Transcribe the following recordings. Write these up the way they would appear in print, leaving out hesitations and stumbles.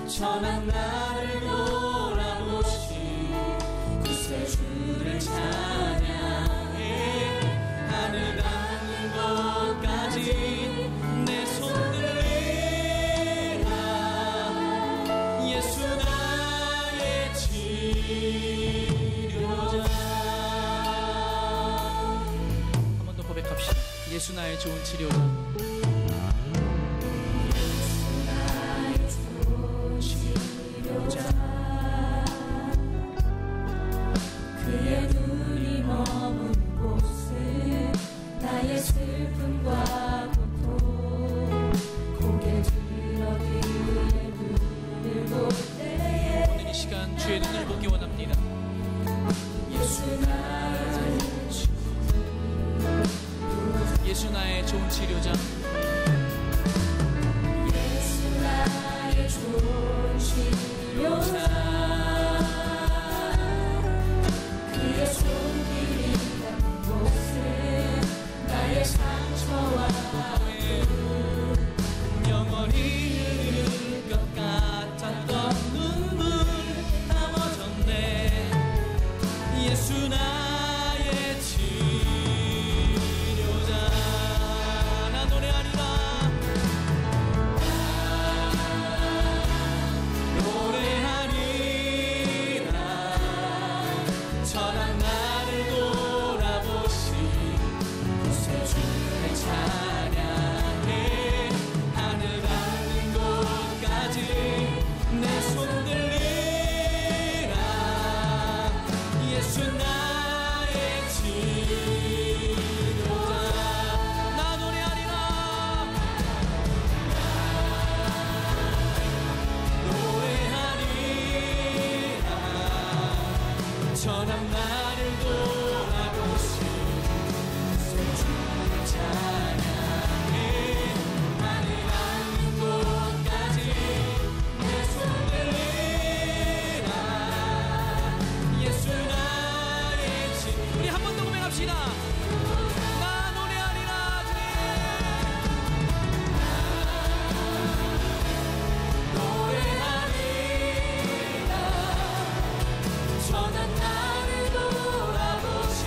천한 나를 돌아보시 구세주를 찬양해 하늘 닿는 곳까지 내 손 들리라 예수 나의 치료자. 한 번 더 고백합시다. 예수 나의 좋은 치료자. 그의 눈이 머문 곳에 나의 슬픔과 고통 고개 들어 그의 눈을 볼 때에 오늘 이 시간 주의 눈을 보기 원합니다. 예수 나의 예수 나의 좋은 치료자. 예수 나의 좋은 치료자. 그의 손길이 닿는 곳에 나의 상처와 영원히 흐를 것 같았던 눈물 다 멎었네. 예수 나의 치료자. 나 노래하리라. 노래하리라. 천한 나를 돌아보시 구세주를 찬양해 하늘 닿는 곳까지 내 손 들리라 예수 나의 치료자. 나 노래하리라. 노래하리라. 천한 나를 돌아보시 구세주를 찬양해 하늘 닿는 곳까지 내 손 들리라 예수 나의 치. 우리 한 번 더 고백합시다. 나 노래하리라. 주님 노래하리라. 천한 나를 돌아보시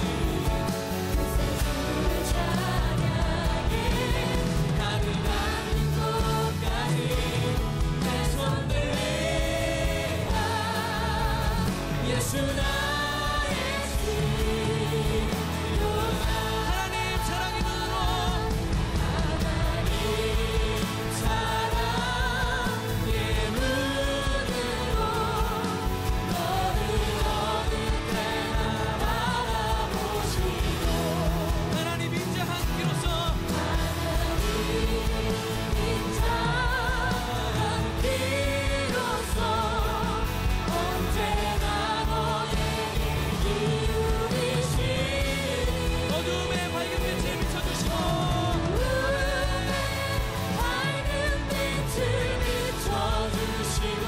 구세주를 찬양해 하늘 닿는 곳까지 내 손 들리라 예수 나의 치료자. 하나님 사랑의 눈으로 하나님 사랑의 눈으로 너를 어느 때나 바라보시고 하나님 인자 함께로서 언제나 너에게 기울이시 어둠의 밝은 빛을 비춰주시고 밝은 빛을 비춰주시고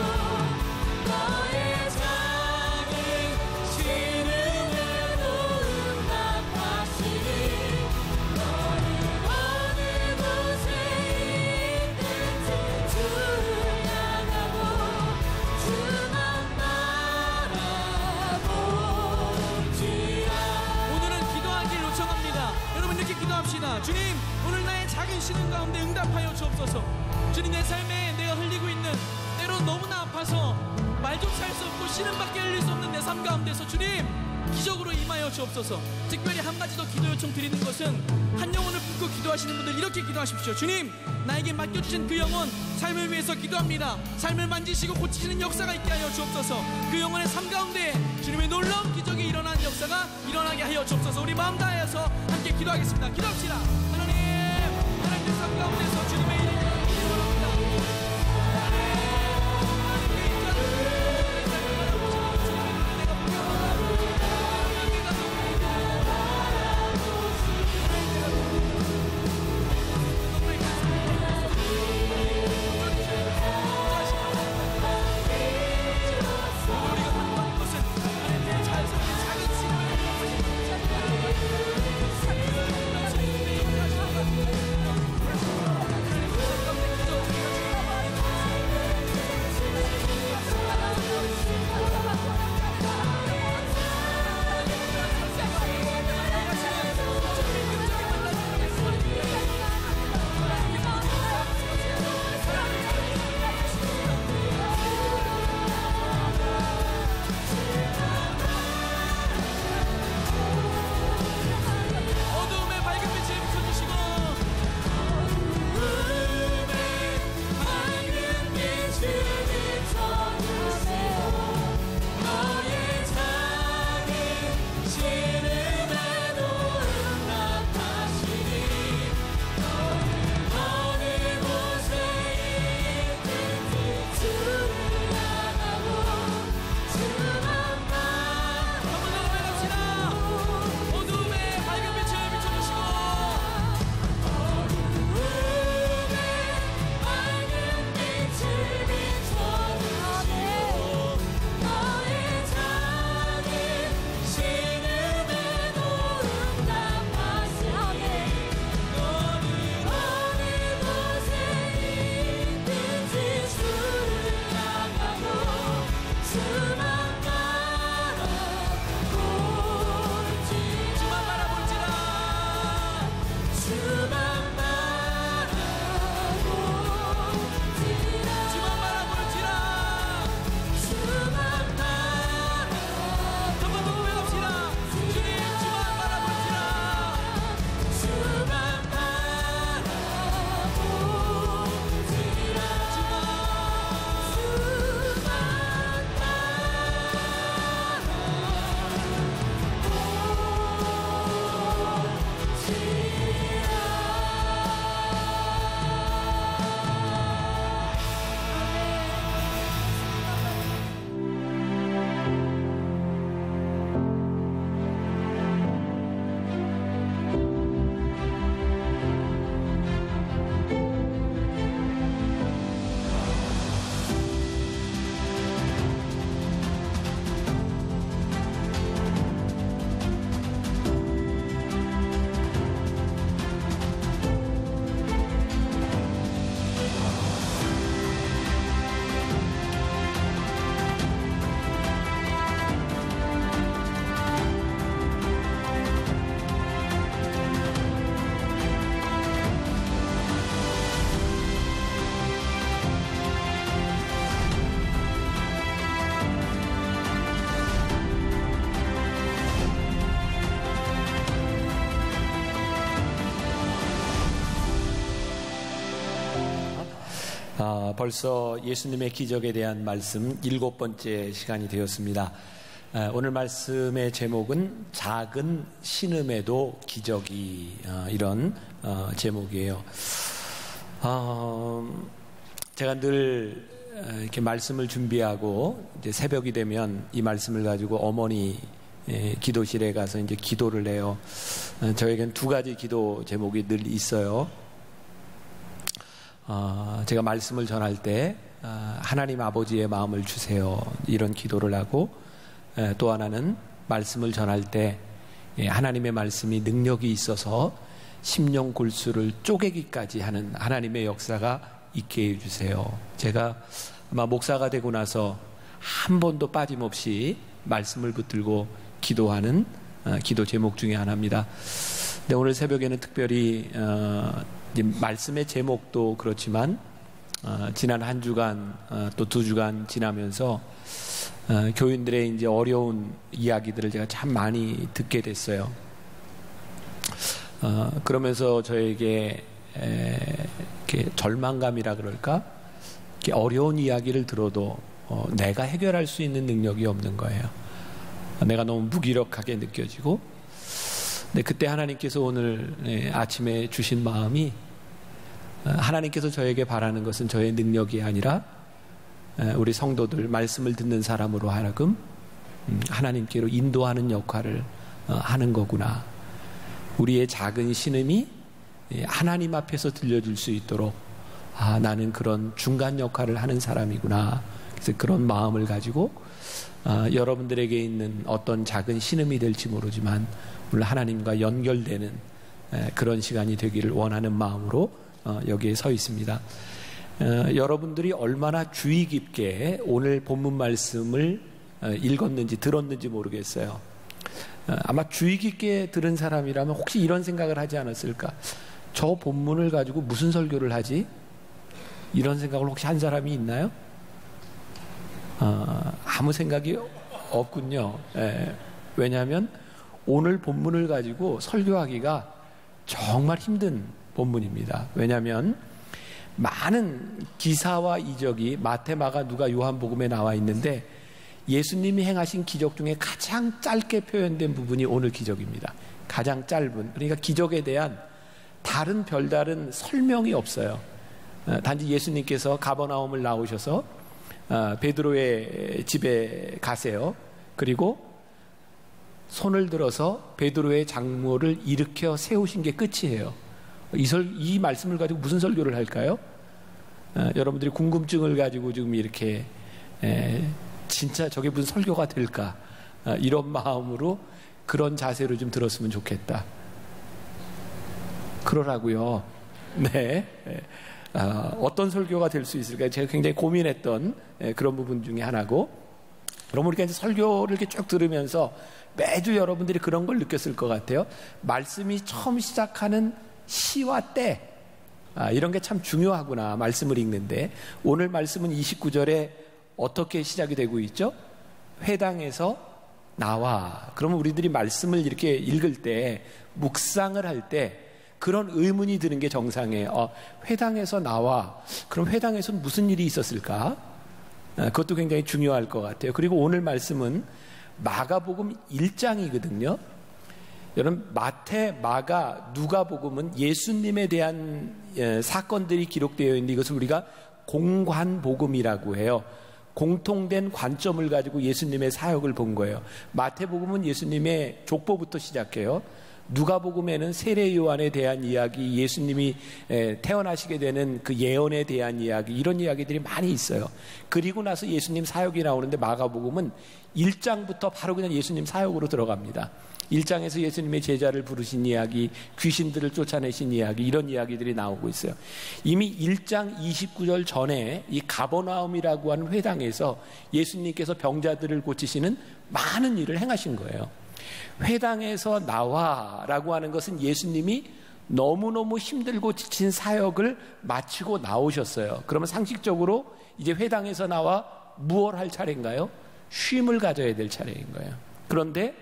너의 작은 시름에도 응답하시니 너를 어느 곳에 있든지 주를 향하고 주만 바라볼지라. 오늘은 기도하길 요청합니다. 여러분 이렇게 기도합시다. 주님 오늘 나의 작은 시름 가운데 응답하여 주옵소서. 주님 내 삶에 내가 흘리고 있는 때로 너무나 아파서 말조차 할 수 없고 시름밖에 흘릴 수 없는 내 삶 가운데서 주님 기적으로 임하여 주옵소서. 특별히 한 가지 더 기도 요청 드리는 것은 한 영혼을 품고 기도하시는 분들 이렇게 기도하십시오. 주님 나에게 맡겨주신 그 영혼 삶을 위해서 기도합니다. 삶을 만지시고 고치시는 역사가 있게 하여 주옵소서. 그 영혼의 삶 가운데 주님의 놀라운 기적이 일어나는 역사가 일어나게 하여 주옵소서. 우리 마음 다해서 함께 기도하겠습니다. 기도합시다. 하나님 삶 가운데서 주님의 일을 벌써 예수님의 기적에 대한 말씀 7번째 시간이 되었습니다. 오늘 말씀의 제목은 작은 신음에도 기적이, 이런 제목이에요. 제가 늘 이렇게 말씀을 준비하고 이제 새벽이 되면 이 말씀을 가지고 어머니 기도실에 가서 이제 기도를 해요. 저에겐 두 가지 기도 제목이 늘 있어요. 제가 말씀을 전할 때 하나님 아버지의 마음을 주세요, 이런 기도를 하고, 또 하나는 말씀을 전할 때 하나님의 말씀이 능력이 있어서 심령 골수를 쪼개기까지 하는 하나님의 역사가 있게 해주세요. 제가 아마 목사가 되고 나서 한 번도 빠짐없이 말씀을 붙들고 기도하는 기도 제목 중에 하나입니다. 근데 오늘 새벽에는 특별히 말씀의 제목도 그렇지만 지난 한 주간 또 두 주간 지나면서 교인들의 이제 어려운 이야기들을 제가 참 많이 듣게 됐어요. 그러면서 저에게 이렇게 절망감이라 그럴까? 이렇게 어려운 이야기를 들어도 내가 해결할 수 있는 능력이 없는 거예요. 내가 너무 무기력하게 느껴지고, 근데 그때 하나님께서 오늘 아침에 주신 마음이, 하나님께서 저에게 바라는 것은 저의 능력이 아니라 우리 성도들, 말씀을 듣는 사람으로 하여금 하나님께로 인도하는 역할을 하는 거구나. 우리의 작은 신음이 하나님 앞에서 들려줄 수 있도록, 나는 그런 중간 역할을 하는 사람이구나. 그래서 그런 마음을 가지고 여러분들에게 있는 어떤 작은 신음이 될지 모르지만 오늘 하나님과 연결되는 그런 시간이 되기를 원하는 마음으로 여기에 서 있습니다. 여러분들이 얼마나 주의 깊게 오늘 본문 말씀을 읽었는지 들었는지 모르겠어요. 아마 주의 깊게 들은 사람이라면 혹시 이런 생각을 하지 않았을까? 저 본문을 가지고 무슨 설교를 하지? 이런 생각을 혹시 한 사람이 있나요? 아무 생각이 없군요. 왜냐하면 오늘 본문을 가지고 설교하기가 정말 힘든 본문입니다. 왜냐하면 많은 기사와 이적이 마태, 마가, 누가, 요한복음에 나와 있는데 예수님이 행하신 기적 중에 가장 짧게 표현된 부분이 오늘 기적입니다. 가장 짧은, 그러니까 기적에 대한 다른 별다른 설명이 없어요. 단지 예수님께서 가버나움을 나오셔서 베드로의 집에 가세요. 그리고 손을 들어서 베드로의 장모를 일으켜 세우신 게 끝이에요. 이 말씀을 가지고 무슨 설교를 할까요? 여러분들이 궁금증을 가지고 지금 이렇게 진짜 저게 무슨 설교가 될까? 이런 마음으로 그런 자세로 좀 들었으면 좋겠다. 그러라고요. 네. 어떤 설교가 될 수 있을까? 제가 굉장히 고민했던 그런 부분 중에 하나고, 그럼 우리가 이제 설교를 이렇게 쭉 들으면서 매주 여러분들이 그런 걸 느꼈을 것 같아요. 말씀이 처음 시작하는 시와 때, 이런 게 참 중요하구나, 말씀을 읽는데. 오늘 말씀은 29절에 어떻게 시작이 되고 있죠? 회당에서 나와. 그러면 우리들이 말씀을 이렇게 읽을 때, 묵상을 할 때 그런 의문이 드는 게 정상이에요. 회당에서 나와. 그럼 회당에서는 무슨 일이 있었을까? 그것도 굉장히 중요할 것 같아요. 그리고 오늘 말씀은 마가복음 1장이거든요. 여러분, 마태, 마가, 누가복음은 예수님에 대한 사건들이 기록되어 있는데 이것을 우리가 공관복음이라고 해요. 공통된 관점을 가지고 예수님의 사역을 본 거예요. 마태복음은 예수님의 족보부터 시작해요. 누가복음에는 세례 요한에 대한 이야기, 예수님이 태어나시게 되는 그 예언에 대한 이야기, 이런 이야기들이 많이 있어요. 그리고 나서 예수님 사역이 나오는데 마가복음은 1장부터 바로 그냥 예수님 사역으로 들어갑니다. 1장에서 예수님의 제자를 부르신 이야기, 귀신들을 쫓아내신 이야기, 이런 이야기들이 나오고 있어요. 이미 1장 29절 전에 이 가버나움이라고 하는 회당에서 예수님께서 병자들을 고치시는 많은 일을 행하신 거예요. 회당에서 나와라고 하는 것은 예수님이 너무너무 힘들고 지친 사역을 마치고 나오셨어요. 그러면 상식적으로 이제 회당에서 나와 무엇을 할 차례인가요? 쉼을 가져야 될 차례인 거예요. 그런데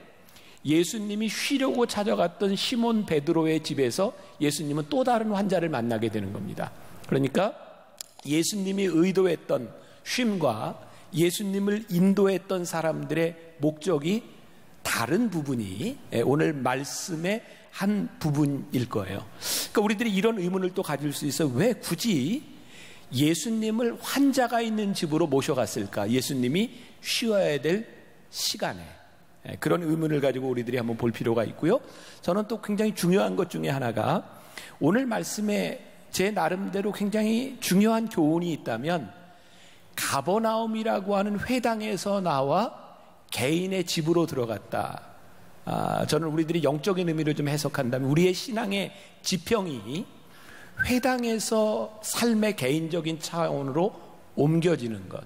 예수님이 쉬려고 찾아갔던 시몬 베드로의 집에서 예수님은 또 다른 환자를 만나게 되는 겁니다. 그러니까 예수님이 의도했던 쉼과 예수님을 인도했던 사람들의 목적이 다른 부분이 오늘 말씀의 한 부분일 거예요. 그러니까 우리들이 이런 의문을 또 가질 수 있어요. 왜 굳이 예수님을 환자가 있는 집으로 모셔갔을까? 예수님이 쉬어야 될 시간에. 그런 의문을 가지고 우리들이 한번 볼 필요가 있고요. 저는 또 굉장히 중요한 것 중에 하나가 오늘 말씀에 제 나름대로 굉장히 중요한 교훈이 있다면 가버나움이라고 하는 회당에서 나와 개인의 집으로 들어갔다. 저는 우리들이 영적인 의미로 좀 해석한다면 우리의 신앙의 지평이 회당에서 삶의 개인적인 차원으로 옮겨지는 것.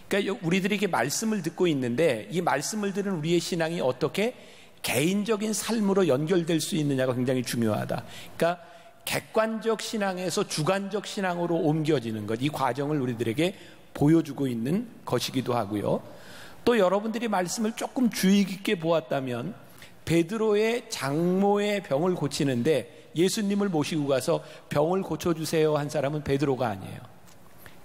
그러니까 우리들이 이렇게 말씀을 듣고 있는데 이 말씀을 들은 우리의 신앙이 어떻게 개인적인 삶으로 연결될 수 있느냐가 굉장히 중요하다. 그러니까 객관적 신앙에서 주관적 신앙으로 옮겨지는 것. 이 과정을 우리들에게 보여주고 있는 것이기도 하고요. 또 여러분들이 말씀을 조금 주의 깊게 보았다면 베드로의 장모의 병을 고치는데 예수님을 모시고 가서 병을 고쳐주세요 한 사람은 베드로가 아니에요.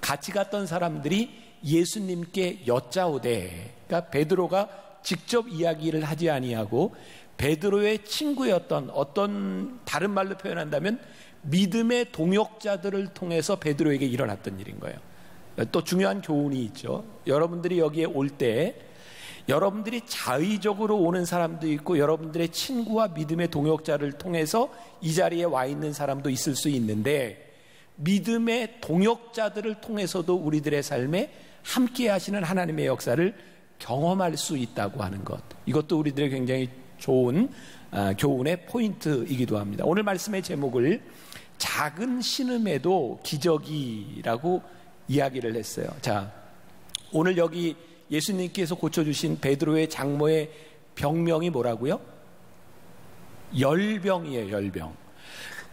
같이 갔던 사람들이 예수님께 여짜오되, 그러니까 베드로가 직접 이야기를 하지 아니하고 베드로의 친구였던, 어떤 다른 말로 표현한다면 믿음의 동역자들을 통해서 베드로에게 일어났던 일인 거예요. 또 중요한 교훈이 있죠. 여러분들이 여기에 올 때 여러분들이 자의적으로 오는 사람도 있고 여러분들의 친구와 믿음의 동역자를 통해서 이 자리에 와 있는 사람도 있을 수 있는데 믿음의 동역자들을 통해서도 우리들의 삶에 함께 하시는 하나님의 역사를 경험할 수 있다고 하는 것. 이것도 우리들의 굉장히 좋은 교훈의 포인트이기도 합니다. 오늘 말씀의 제목을 작은 신음에도 기적이라고 이야기를 했어요. 자, 오늘 여기 예수님께서 고쳐주신 베드로의 장모의 병명이 뭐라고요? 열병이에요. 열병.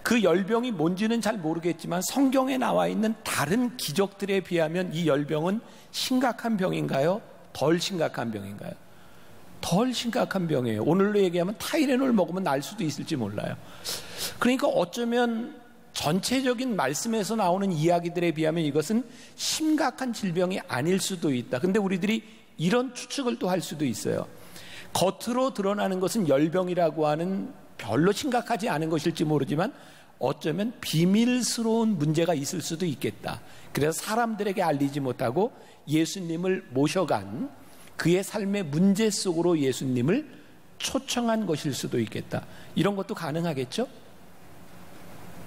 그 열병이 뭔지는 잘 모르겠지만 성경에 나와 있는 다른 기적들에 비하면 이 열병은 심각한 병인가요? 덜 심각한 병인가요? 덜 심각한 병이에요. 오늘로 얘기하면 타이레놀 먹으면 날 수도 있을지 몰라요. 그러니까 어쩌면 전체적인 말씀에서 나오는 이야기들에 비하면 이것은 심각한 질병이 아닐 수도 있다. 근데 우리들이 이런 추측을 또 할 수도 있어요. 겉으로 드러나는 것은 열병이라고 하는 별로 심각하지 않은 것일지 모르지만 어쩌면 비밀스러운 문제가 있을 수도 있겠다. 그래서 사람들에게 알리지 못하고 예수님을 모셔간 그의 삶의 문제 속으로 예수님을 초청한 것일 수도 있겠다. 이런 것도 가능하겠죠?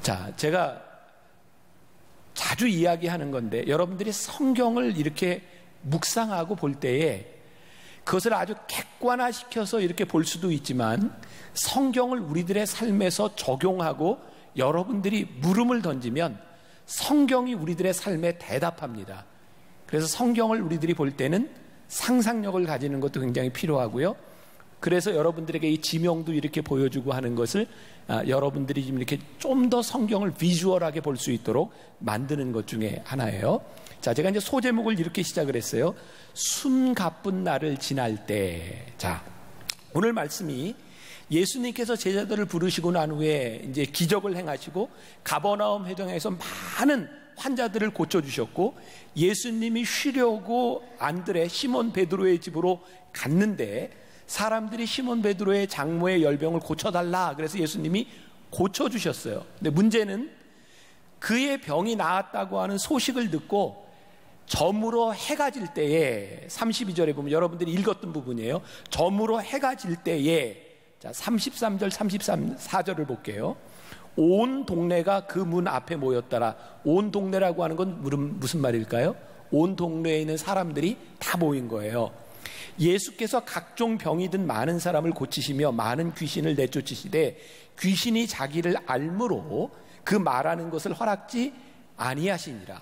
자, 제가 자주 이야기하는 건데 여러분들이 성경을 이렇게 묵상하고 볼 때에 그것을 아주 객관화시켜서 이렇게 볼 수도 있지만 성경을 우리들의 삶에서 적용하고 여러분들이 물음을 던지면 성경이 우리들의 삶에 대답합니다. 그래서 성경을 우리들이 볼 때는 상상력을 가지는 것도 굉장히 필요하고요. 그래서 여러분들에게 이 지명도 이렇게 보여주고 하는 것을 여러분들이 지금 이렇게 좀 더 성경을 비주얼하게 볼 수 있도록 만드는 것 중에 하나예요. 자, 제가 이제 소제목을 이렇게 시작을 했어요. 숨가쁜 날을 지날 때. 자, 오늘 말씀이 예수님께서 제자들을 부르시고 난 후에 이제 기적을 행하시고 가버나움 회당에서 많은 환자들을 고쳐주셨고 예수님이 쉬려고 안드레 시몬 베드로의 집으로 갔는데 사람들이 시몬 베드로의 장모의 열병을 고쳐달라 그래서 예수님이 고쳐주셨어요. 근데 문제는 그의 병이 나았다고 하는 소식을 듣고 저물어 해가 질 때에 32절에 보면 여러분들이 읽었던 부분이에요. 저물어 해가 질 때에 자 33절 34절을 볼게요. 온 동네가 그 문 앞에 모였더라. 온 동네라고 하는 건 무슨 말일까요? 온 동네에 있는 사람들이 다 모인 거예요. 예수께서 각종 병이 든 많은 사람을 고치시며 많은 귀신을 내쫓으시되 귀신이 자기를 알므로 그 말하는 것을 허락지 아니하시니라.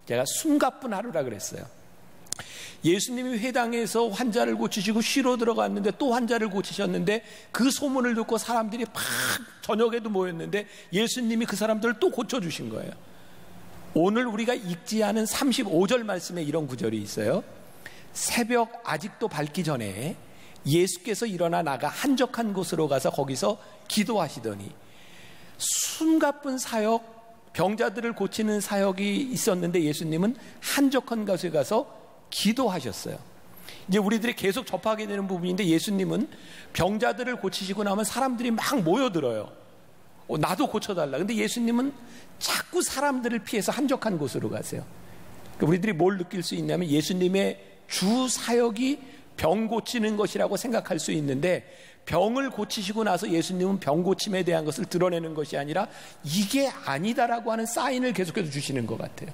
제가 숨가쁜 하루라 그랬어요. 예수님이 회당에서 환자를 고치시고 쉬러 들어갔는데 또 환자를 고치셨는데 그 소문을 듣고 사람들이 막 저녁에도 모였는데 예수님이 그 사람들을 또 고쳐주신 거예요. 오늘 우리가 읽지 않은 35절 말씀에 이런 구절이 있어요. 새벽 아직도 밝기 전에 예수께서 일어나 나가 한적한 곳으로 가서 거기서 기도하시더니 숨가쁜 사역 병자들을 고치는 사역이 있었는데 예수님은 한적한 곳에 가서 기도하셨어요. 이제 우리들이 계속 접하게 되는 부분인데 예수님은 병자들을 고치시고 나면 사람들이 막 모여들어요. 나도 고쳐달라. 근데 예수님은 자꾸 사람들을 피해서 한적한 곳으로 가세요. 우리들이 뭘 느낄 수 있냐면 예수님의 주 사역이 병 고치는 것이라고 생각할 수 있는데 병을 고치시고 나서 예수님은 병 고침에 대한 것을 드러내는 것이 아니라 이게 아니다라고 하는 사인을 계속해서 주시는 것 같아요.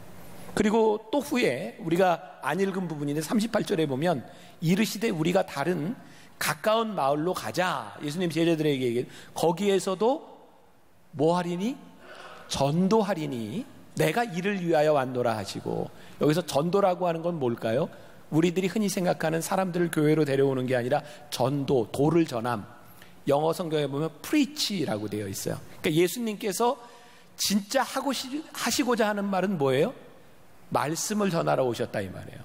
그리고 또 후에 우리가 안 읽은 부분인데 38절에 보면 이르시되 우리가 다른 가까운 마을로 가자. 예수님 제자들에게 얘기해요. 거기에서도 뭐 하리니? 전도하리니 내가 이를 위하여 왔노라 하시고, 여기서 전도라고 하는 건 뭘까요? 우리들이 흔히 생각하는 사람들을 교회로 데려오는 게 아니라 전도, 도를 전함. 영어 성경에 보면 preach라고 되어 있어요. 그러니까 예수님께서 진짜 하시고자 하는 말은 뭐예요? 말씀을 전하러 오셨다 이 말이에요.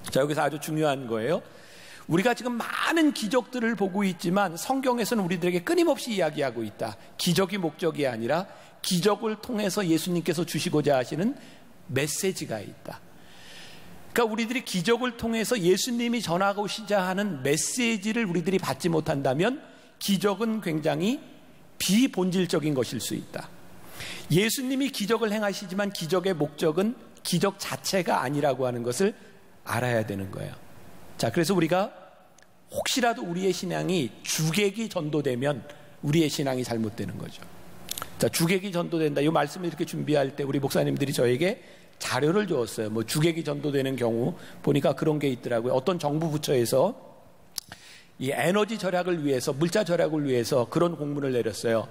자, 여기서 아주 중요한 거예요. 우리가 지금 많은 기적들을 보고 있지만 성경에서는 우리들에게 끊임없이 이야기하고 있다. 기적이 목적이 아니라 기적을 통해서 예수님께서 주시고자 하시는 메시지가 있다. 그러니까 우리들이 기적을 통해서 예수님이 전하고자 하는 메시지를 우리들이 받지 못한다면 기적은 굉장히 비본질적인 것일 수 있다. 예수님이 기적을 행하시지만 기적의 목적은 기적 자체가 아니라고 하는 것을 알아야 되는 거예요. 자, 그래서 우리가 혹시라도 우리의 신앙이 주객이 전도되면 우리의 신앙이 잘못되는 거죠. 자, 주객이 전도된다. 이 말씀을 이렇게 준비할 때 우리 목사님들이 저에게 자료를 주었어요. 뭐 주객이 전도되는 경우 보니까 그런 게 있더라고요. 어떤 정부 부처에서 이 에너지 절약을 위해서, 물자 절약을 위해서 그런 공문을 내렸어요.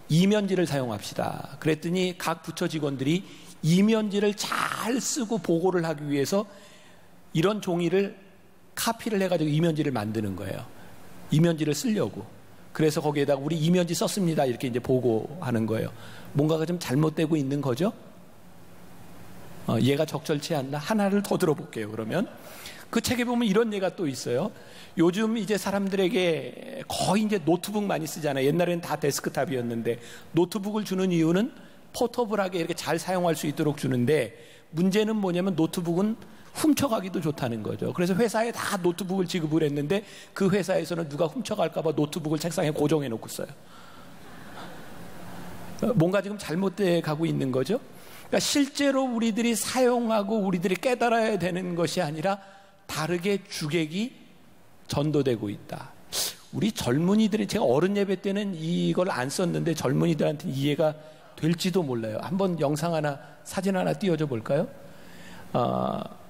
이면지를 사용합시다. 그랬더니 각 부처 직원들이 이면지를 잘 쓰고 보고를 하기 위해서 이런 종이를 카피를 해가지고 이면지를 만드는 거예요. 이면지를 쓰려고. 그래서 거기에다가 우리 이면지 썼습니다. 이렇게 이제 보고하는 거예요. 뭔가가 좀 잘못되고 있는 거죠? 얘가 적절치 않나? 하나를 더 들어볼게요. 그러면 그 책에 보면 이런 예가 또 있어요. 요즘 이제 사람들에게 거의 이제 노트북 많이 쓰잖아요. 옛날에는 다 데스크탑이었는데 노트북을 주는 이유는 포터블하게 이렇게 잘 사용할 수 있도록 주는데 문제는 뭐냐면 노트북은 훔쳐가기도 좋다는 거죠. 그래서 회사에 다 노트북을 지급을 했는데 그 회사에서는 누가 훔쳐갈까봐 노트북을 책상에 고정해 놓고 써요. 뭔가 지금 잘못돼 가고 있는 거죠. 그러니까 실제로 우리들이 사용하고 우리들이 깨달아야 되는 것이 아니라 다르게 주객이 전도되고 있다. 우리 젊은이들이, 제가 어른 예배 때는 이걸 안 썼는데 젊은이들한테는 이해가 될지도 몰라요. 한번 영상 하나, 사진 하나 띄워줘 볼까요?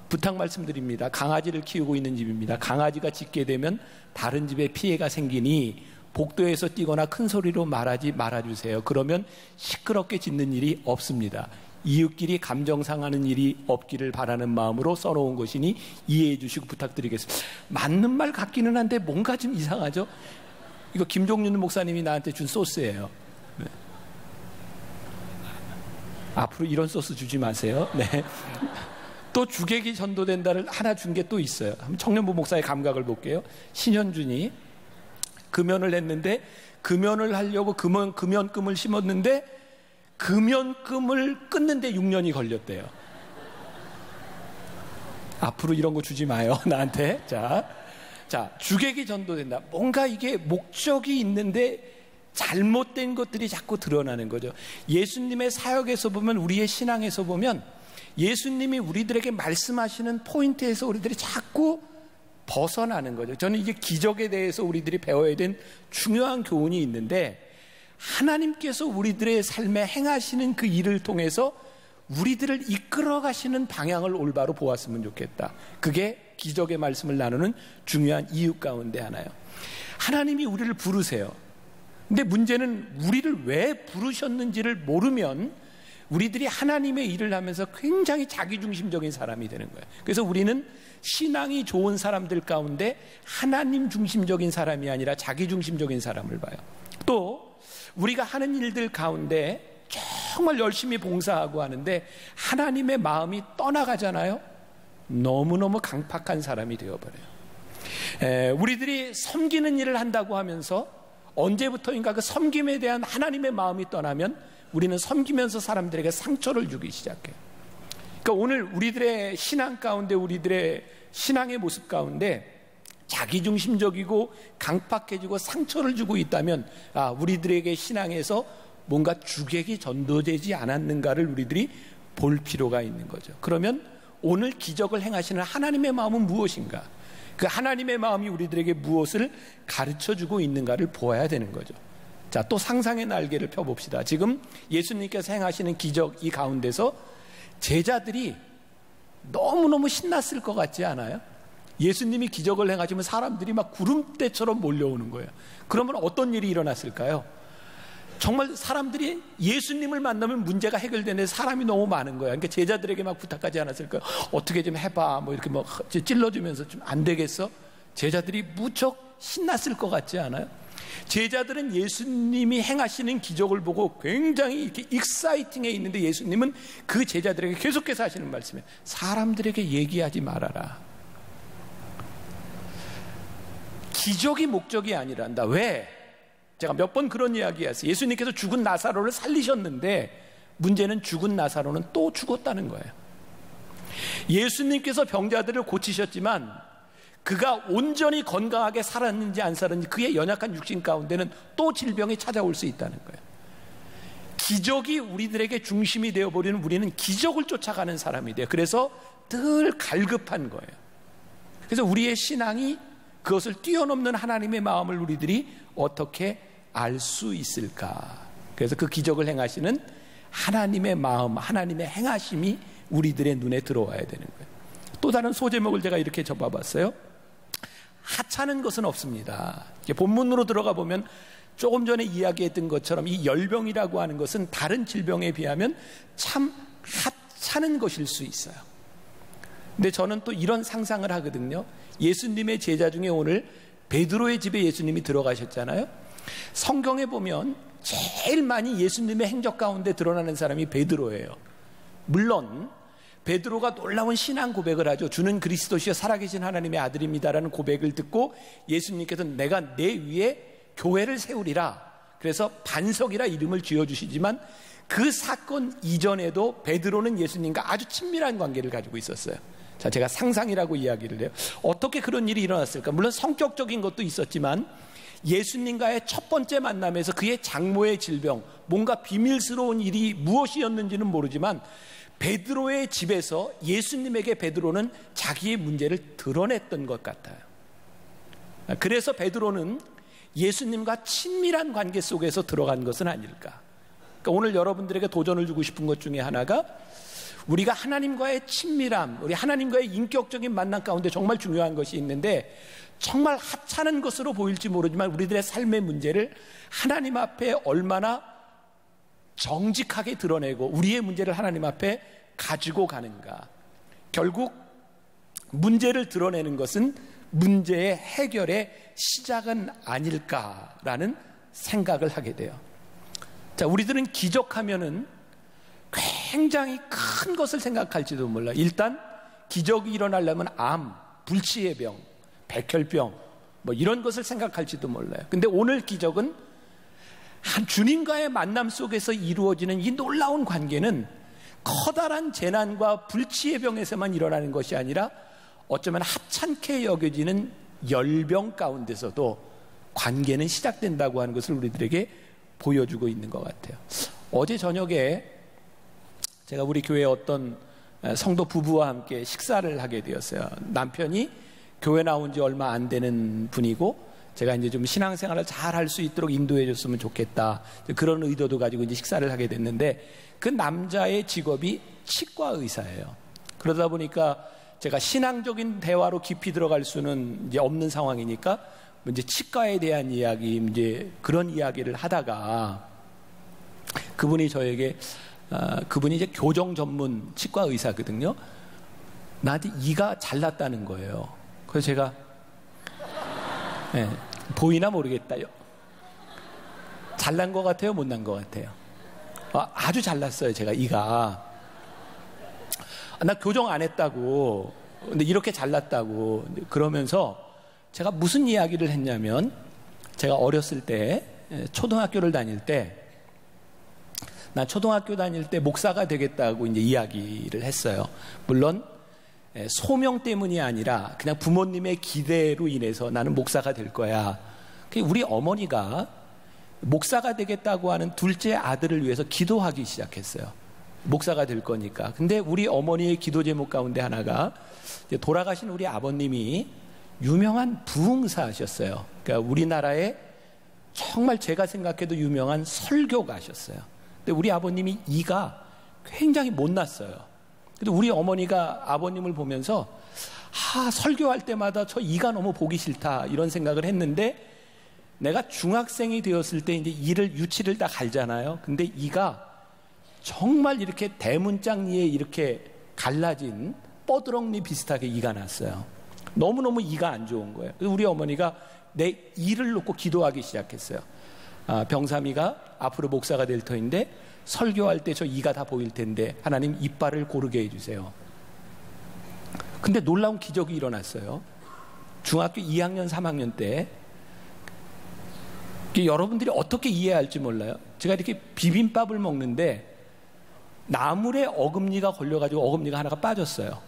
부탁 말씀드립니다. 강아지를 키우고 있는 집입니다. 강아지가 짖게 되면 다른 집에 피해가 생기니 복도에서 뛰거나 큰 소리로 말하지 말아주세요. 그러면 시끄럽게 짖는 일이 없습니다. 이웃끼리 감정 상하는 일이 없기를 바라는 마음으로 써놓은 것이니 이해해 주시고 부탁드리겠습니다. 맞는 말 같기는 한데 뭔가 좀 이상하죠? 이거 김종윤 목사님이 나한테 준 소스예요. 네. 앞으로 이런 소스 주지 마세요. 네. 또 주객이 전도된다를 하나 준 게 또 있어요. 청년부 목사의 감각을 볼게요. 신현준이 금연을 했는데 금연을 하려고 금연금을 심었는데 금연금을 끊는데 6년이 걸렸대요. 앞으로 이런 거 주지 마요, 나한테. 자, 주객이 전도된다. 뭔가 이게 목적이 있는데 잘못된 것들이 자꾸 드러나는 거죠. 예수님의 사역에서 보면, 우리의 신앙에서 보면 예수님이 우리들에게 말씀하시는 포인트에서 우리들이 자꾸 벗어나는 거죠. 저는 이게 기적에 대해서 우리들이 배워야 된 중요한 교훈이 있는데, 하나님께서 우리들의 삶에 행하시는 그 일을 통해서 우리들을 이끌어 가시는 방향을 올바로 보았으면 좋겠다. 그게 기적의 말씀을 나누는 중요한 이유 가운데 하나예요. 하나님이 우리를 부르세요. 근데 문제는 우리를 왜 부르셨는지를 모르면 우리들이 하나님의 일을 하면서 굉장히 자기중심적인 사람이 되는 거예요. 그래서 우리는 신앙이 좋은 사람들 가운데 하나님 중심적인 사람이 아니라 자기중심적인 사람을 봐요. 또 우리가 하는 일들 가운데 정말 열심히 봉사하고 하는데 하나님의 마음이 떠나가잖아요. 너무너무 강팍한 사람이 되어버려요. 우리들이 섬기는 일을 한다고 하면서 언제부터인가 그 섬김에 대한 하나님의 마음이 떠나면 우리는 섬기면서 사람들에게 상처를 주기 시작해요. 그러니까 오늘 우리들의 신앙 가운데, 우리들의 신앙의 모습 가운데 자기중심적이고 강팍해지고 상처를 주고 있다면 우리들에게 신앙에서 뭔가 주객이 전도되지 않았는가를 우리들이 볼 필요가 있는 거죠. 그러면 오늘 기적을 행하시는 하나님의 마음은 무엇인가? 그 하나님의 마음이 우리들에게 무엇을 가르쳐주고 있는가를 보아야 되는 거죠. 자, 또 상상의 날개를 펴봅시다. 지금 예수님께서 행하시는 기적 이 가운데서 제자들이 너무너무 신났을 것 같지 않아요? 예수님이 기적을 행하시면 사람들이 막 구름대처럼 몰려오는 거예요. 그러면 어떤 일이 일어났을까요? 정말 사람들이 예수님을 만나면 문제가 해결되는데 사람이 너무 많은 거야. 그러니까 제자들에게 막 부탁하지 않았을까요? 어떻게 좀 해봐. 뭐 이렇게 막 찔러주면서 좀 안 되겠어? 제자들이 무척 신났을 것 같지 않아요? 제자들은 예수님이 행하시는 기적을 보고 굉장히 이렇게 익사이팅해 있는데 예수님은 그 제자들에게 계속해서 하시는 말씀이에요. 사람들에게 얘기하지 말아라. 기적이 목적이 아니란다. 왜? 제가 몇 번 그런 이야기 했어요. 예수님께서 죽은 나사로를 살리셨는데 문제는 죽은 나사로는 또 죽었다는 거예요. 예수님께서 병자들을 고치셨지만 그가 온전히 건강하게 살았는지 안 살았는지 그의 연약한 육신 가운데는 또 질병이 찾아올 수 있다는 거예요. 기적이 우리들에게 중심이 되어버리는 우리는 기적을 쫓아가는 사람이 돼요. 그래서 늘 갈급한 거예요. 그래서 우리의 신앙이 그것을 뛰어넘는 하나님의 마음을 우리들이 어떻게 알 수 있을까? 그래서 그 기적을 행하시는 하나님의 마음, 하나님의 행하심이 우리들의 눈에 들어와야 되는 거예요. 또 다른 소제목을 제가 이렇게 접어봤어요. 하찮은 것은 없습니다. 본문으로 들어가 보면 조금 전에 이야기했던 것처럼 이 열병이라고 하는 것은 다른 질병에 비하면 참 하찮은 것일 수 있어요. 근데 저는 또 이런 상상을 하거든요. 예수님의 제자 중에 오늘 베드로의 집에 예수님이 들어가셨잖아요. 성경에 보면 제일 많이 예수님의 행적 가운데 드러나는 사람이 베드로예요. 물론 베드로가 놀라운 신앙 고백을 하죠. 주는 그리스도시여 살아계신 하나님의 아들입니다라는 고백을 듣고 예수님께서 내가 내 위에 교회를 세우리라, 그래서 반석이라 이름을 지어주시지만 그 사건 이전에도 베드로는 예수님과 아주 친밀한 관계를 가지고 있었어요. 자, 제가 상상이라고 이야기를 해요. 어떻게 그런 일이 일어났을까? 물론 성격적인 것도 있었지만 예수님과의 첫 번째 만남에서 그의 장모의 질병, 뭔가 비밀스러운 일이 무엇이었는지는 모르지만 베드로의 집에서 예수님에게 베드로는 자기의 문제를 드러냈던 것 같아요. 그래서 베드로는 예수님과 친밀한 관계 속에서 들어간 것은 아닐까. 그러니까 오늘 여러분들에게 도전을 주고 싶은 것 중에 하나가 우리가 하나님과의 친밀함, 우리 하나님과의 인격적인 만남 가운데 정말 중요한 것이 있는데 정말 하찮은 것으로 보일지 모르지만 우리들의 삶의 문제를 하나님 앞에 얼마나 정직하게 드러내고 우리의 문제를 하나님 앞에 가지고 가는가. 결국 문제를 드러내는 것은 문제의 해결의 시작은 아닐까라는 생각을 하게 돼요. 자, 우리들은 기적하면은 굉장히 큰 것을 생각할지도 몰라. 일단 기적이 일어나려면 암, 불치의 병, 백혈병 뭐 이런 것을 생각할지도 몰라요. 근데 오늘 기적은 한 주님과의 만남 속에서 이루어지는 이 놀라운 관계는 커다란 재난과 불치의 병에서만 일어나는 것이 아니라 어쩌면 하찮게 여겨지는 열병 가운데서도 관계는 시작된다고 하는 것을 우리들에게 보여주고 있는 것 같아요. 어제 저녁에 제가 우리 교회 어떤 성도 부부와 함께 식사를 하게 되었어요. 남편이 교회 나온 지 얼마 안 되는 분이고 제가 이제 좀 신앙생활을 잘 할 수 있도록 인도해 줬으면 좋겠다, 그런 의도도 가지고 이제 식사를 하게 됐는데 그 남자의 직업이 치과 의사예요. 그러다 보니까 제가 신앙적인 대화로 깊이 들어갈 수는 이제 없는 상황이니까 이제 치과에 대한 이야기, 이제 그런 이야기를 하다가 그분이 저에게 그분이 이제 교정 전문 치과 의사거든요. 나한테 이가 잘났다는 거예요. 그래서 제가 보이나 모르겠다요. 잘난 것 같아요, 못난 것 같아요? 아주 잘났어요, 제가 이가. 나 교정 안 했다고, 근데 이렇게 잘났다고. 그러면서 제가 무슨 이야기를 했냐면, 제가 어렸을 때 초등학교를 다닐 때 난 초등학교 다닐 때 목사가 되겠다고 이제 이야기를 했어요. 물론 소명 때문이 아니라 그냥 부모님의 기대로 인해서 나는 목사가 될 거야. 우리 어머니가 목사가 되겠다고 하는 둘째 아들을 위해서 기도하기 시작했어요. 목사가 될 거니까. 근데 우리 어머니의 기도 제목 가운데 하나가 돌아가신 우리 아버님이 유명한 부흥사하셨어요. 그러니까 우리나라에 정말 제가 생각해도 유명한 설교가셨어요. 근데 우리 아버님이 이가 굉장히 못났어요. 근데 우리 어머니가 아버님을 보면서 설교할 때마다 저 이가 너무 보기 싫다 이런 생각을 했는데, 내가 중학생이 되었을 때 이제 이를 유치를 다 갈잖아요. 근데 이가 정말 이렇게 대문짝니에 이렇게 갈라진 뻐드렁니 비슷하게 이가 났어요. 너무너무 이가 안 좋은 거예요. 그래서 우리 어머니가 내 이를 놓고 기도하기 시작했어요. 병삼이가 앞으로 목사가 될 터인데 설교할 때 저 이가 다 보일 텐데 하나님 이빨을 고르게 해주세요. 근데 놀라운 기적이 일어났어요. 중학교 2학년 3학년 때 여러분들이 어떻게 이해할지 몰라요. 제가 이렇게 비빔밥을 먹는데 나물에 어금니가 걸려가지고 어금니가 하나가 빠졌어요.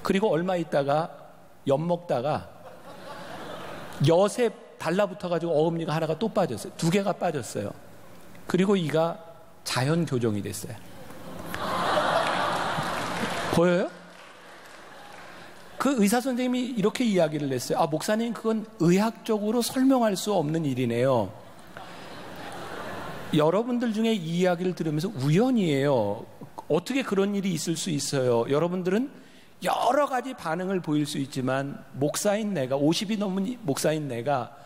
그리고 얼마 있다가 엿 먹다가 엿에 달라붙어가지고 어금니가 하나가 또 빠졌어요. 2개가 빠졌어요. 그리고 이가 자연 교정이 됐어요. 보여요? 그 의사 선생님이 이렇게 이야기를 했어요. 목사님, 그건 의학적으로 설명할 수 없는 일이네요. 여러분들 중에 이 이야기를 들으면서 우연이에요. 어떻게 그런 일이 있을 수 있어요? 여러분들은 여러 가지 반응을 보일 수 있지만 목사인 내가, 50이 넘은 목사인 내가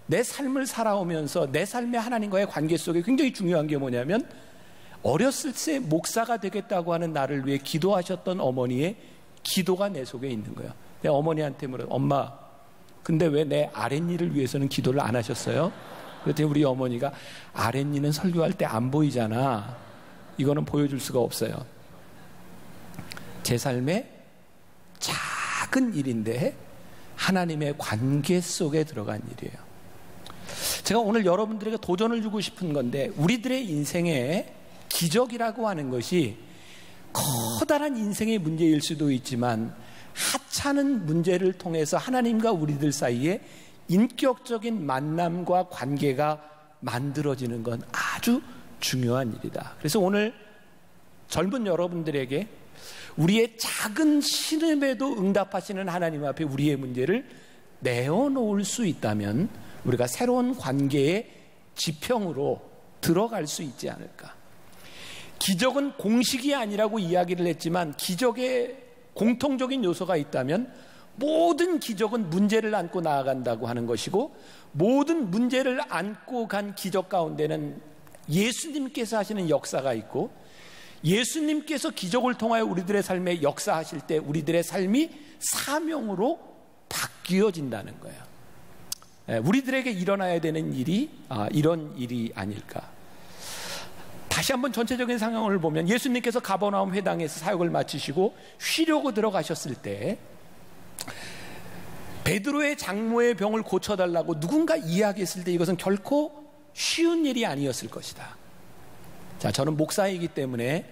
내 삶을 살아오면서 내 삶의 하나님과의 관계 속에 굉장히 중요한 게 뭐냐면, 어렸을 때 목사가 되겠다고 하는 나를 위해 기도하셨던 어머니의 기도가 내 속에 있는 거예요. 내가 어머니한테 물어요. 엄마, 근데 왜 내 아랫니를 위해서는 기도를 안 하셨어요? 그랬더니 우리 어머니가 아랫니는 설교할 때 안 보이잖아. 이거는 보여줄 수가 없어요. 제 삶의 작은 일인데 하나님의 관계 속에 들어간 일이에요. 제가 오늘 여러분들에게 도전을 주고 싶은 건데, 우리들의 인생에 기적이라고 하는 것이 커다란 인생의 문제일 수도 있지만 하찮은 문제를 통해서 하나님과 우리들 사이에 인격적인 만남과 관계가 만들어지는 건 아주 중요한 일이다. 그래서 오늘 젊은 여러분들에게 우리의 작은 신음에도 응답하시는 하나님 앞에 우리의 문제를 내어놓을 수 있다면 우리가 새로운 관계의 지평으로 들어갈 수 있지 않을까. 기적은 공식이 아니라고 이야기를 했지만 기적의 공통적인 요소가 있다면 모든 기적은 문제를 안고 나아간다고 하는 것이고, 모든 문제를 안고 간 기적 가운데는 예수님께서 하시는 역사가 있고, 예수님께서 기적을 통하여 우리들의 삶에 역사하실 때 우리들의 삶이 사명으로 바뀌어진다는 거예요. 우리들에게 일어나야 되는 일이 이런 일이 아닐까. 다시 한번 전체적인 상황을 보면, 예수님께서 가버나움 회당에서 사역을 마치시고 쉬려고 들어가셨을 때 베드로의 장모의 병을 고쳐달라고 누군가 이야기했을 때 이것은 결코 쉬운 일이 아니었을 것이다. 자, 저는 목사이기 때문에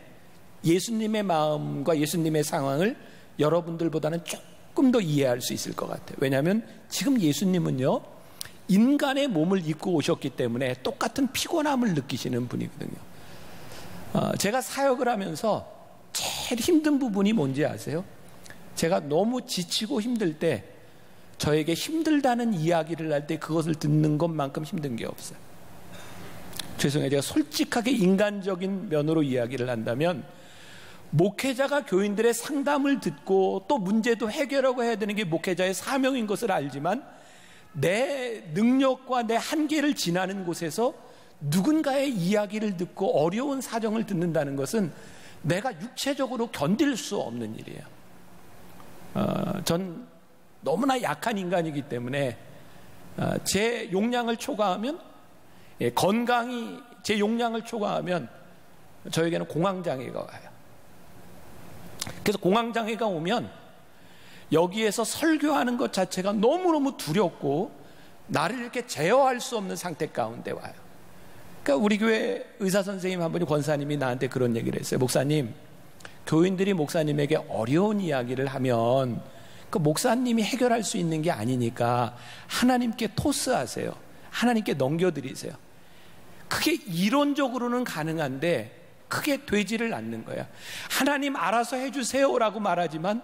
예수님의 마음과 예수님의 상황을 여러분들보다는 조금 더 이해할 수 있을 것 같아요. 왜냐하면 지금 예수님은요, 인간의 몸을 입고 오셨기 때문에 똑같은 피곤함을 느끼시는 분이거든요. 제가 사역을 하면서 제일 힘든 부분이 뭔지 아세요? 제가 너무 지치고 힘들 때 저에게 힘들다는 이야기를 할 때 그것을 듣는 것만큼 힘든 게 없어요. 죄송해요. 제가 솔직하게 인간적인 면으로 이야기를 한다면, 목회자가 교인들의 상담을 듣고 또 문제도 해결하고 해야 되는 게 목회자의 사명인 것을 알지만, 내 능력과 내 한계를 지나는 곳에서 누군가의 이야기를 듣고 어려운 사정을 듣는다는 것은 내가 육체적으로 견딜 수 없는 일이에요. 전 너무나 약한 인간이기 때문에 제 용량을 초과하면, 건강이 제 용량을 초과하면 저에게는 공황장애가 와요. 그래서 공황장애가 오면 여기에서 설교하는 것 자체가 너무너무 두렵고 나를 이렇게 제어할 수 없는 상태 가운데 와요. 그러니까 우리 교회 의사 선생님 한 분이 권사님이 나한테 그런 얘기를 했어요. 목사님, 교인들이 목사님에게 어려운 이야기를 하면 그 목사님이 해결할 수 있는 게 아니니까 하나님께 토스하세요. 하나님께 넘겨드리세요. 그게 이론적으로는 가능한데 그게 되지를 않는 거야. 하나님 알아서 해주세요라고 말하지만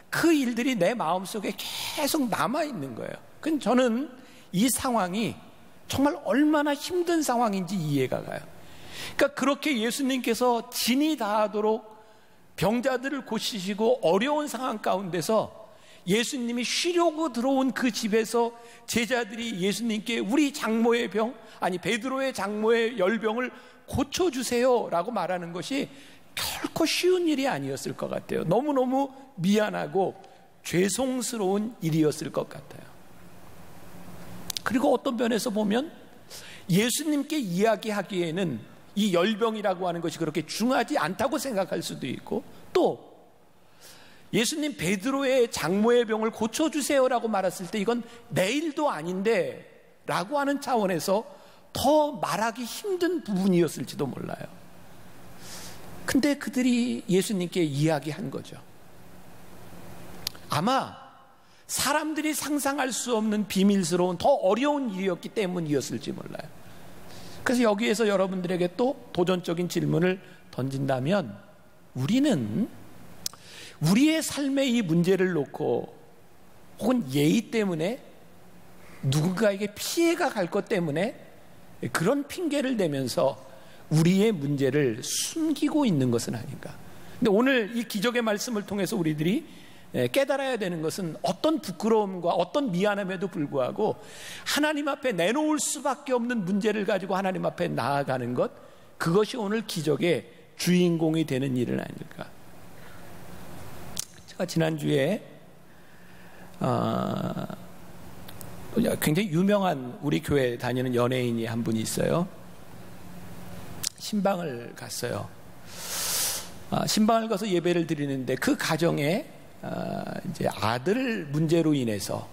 그 일들이 내 마음속에 계속 남아있는 거예요. 그래서 저는 이 상황이 정말 얼마나 힘든 상황인지 이해가 가요. 그러니까 그렇게 예수님께서 진이 다하도록 병자들을 고치시고 어려운 상황 가운데서 예수님이 쉬려고 들어온 그 집에서 제자들이 예수님께 우리 장모의 병, 아니 베드로의 장모의 열병을 고쳐주세요 라고 말하는 것이 결코 쉬운 일이 아니었을 것 같아요. 너무너무 미안하고 죄송스러운 일이었을 것 같아요. 그리고 어떤 면에서 보면 예수님께 이야기하기에는 이 열병이라고 하는 것이 그렇게 중하지 않다고 생각할 수도 있고, 또 예수님 베드로의 장모의 병을 고쳐주세요라고 말했을 때 이건 내 일도 아닌데 라고 하는 차원에서 더 말하기 힘든 부분이었을지도 몰라요. 근데 그들이 예수님께 이야기한 거죠. 아마 사람들이 상상할 수 없는 비밀스러운 더 어려운 일이었기 때문이었을지 몰라요. 그래서 여기에서 여러분들에게 또 도전적인 질문을 던진다면, 우리는 우리의 삶의 이 문제를 놓고 혹은 예의 때문에 누군가에게 피해가 갈 것 때문에 그런 핑계를 대면서 우리의 문제를 숨기고 있는 것은 아닌가. 근데 오늘 이 기적의 말씀을 통해서 우리들이 깨달아야 되는 것은 어떤 부끄러움과 어떤 미안함에도 불구하고 하나님 앞에 내놓을 수밖에 없는 문제를 가지고 하나님 앞에 나아가는 것, 그것이 오늘 기적의 주인공이 되는 일은 아닐까. 제가 지난주에 굉장히 유명한 우리 교회 다니는 연예인이 한 분이 있어요. 신방을 갔어요. 신방을 가서 예배를 드리는데 그 가정에 이제 아들 문제로 인해서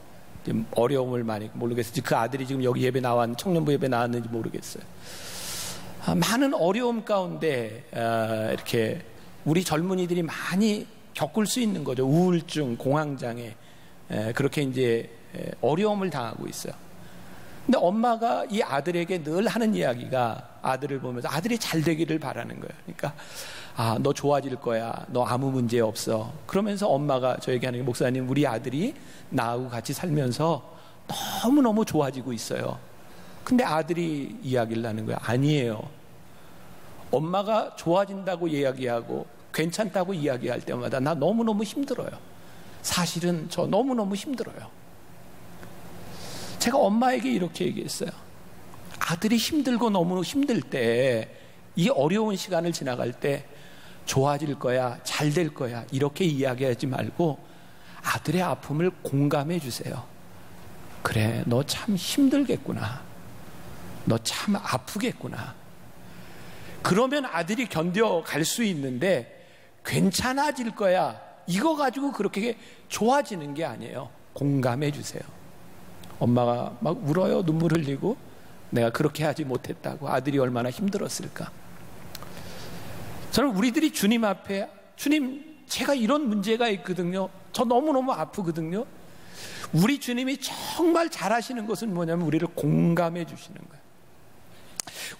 어려움을 많이, 모르겠어요. 그 아들이 지금 여기 예배 청년부 예배 나왔는지 모르겠어요. 많은 어려움 가운데 이렇게 우리 젊은이들이 많이 겪을 수 있는 거죠. 우울증, 공황장애, 그렇게 이제 어려움을 당하고 있어요. 근데 엄마가 이 아들에게 늘 하는 이야기가, 아들을 보면서 아들이 잘 되기를 바라는 거예요. 그러니까 너 좋아질 거야, 너 아무 문제 없어. 그러면서 엄마가 저에게 하는 게, 목사님, 우리 아들이 나하고 같이 살면서 너무너무 좋아지고 있어요. 근데 아들이 이야기를 하는 거예요. 아니에요. 엄마가 좋아진다고 이야기하고 괜찮다고 이야기할 때마다 나 너무너무 힘들어요. 사실은 저 너무너무 힘들어요. 제가 엄마에게 이렇게 얘기했어요. 아들이 힘들고 너무 힘들 때, 이 어려운 시간을 지나갈 때 좋아질 거야, 잘 될 거야, 이렇게 이야기하지 말고 아들의 아픔을 공감해 주세요. 그래, 너 참 힘들겠구나, 너 참 아프겠구나. 그러면 아들이 견뎌갈 수 있는데 괜찮아질 거야, 이거 가지고 그렇게 좋아지는 게 아니에요. 공감해 주세요. 엄마가 막 울어요. 눈물 흘리고 내가 그렇게 하지 못했다고. 아들이 얼마나 힘들었을까. 저는 우리들이 주님 앞에, 주님, 제가 이런 문제가 있거든요, 저 너무너무 아프거든요. 우리 주님이 정말 잘하시는 것은 뭐냐면 우리를 공감해 주시는 거예요.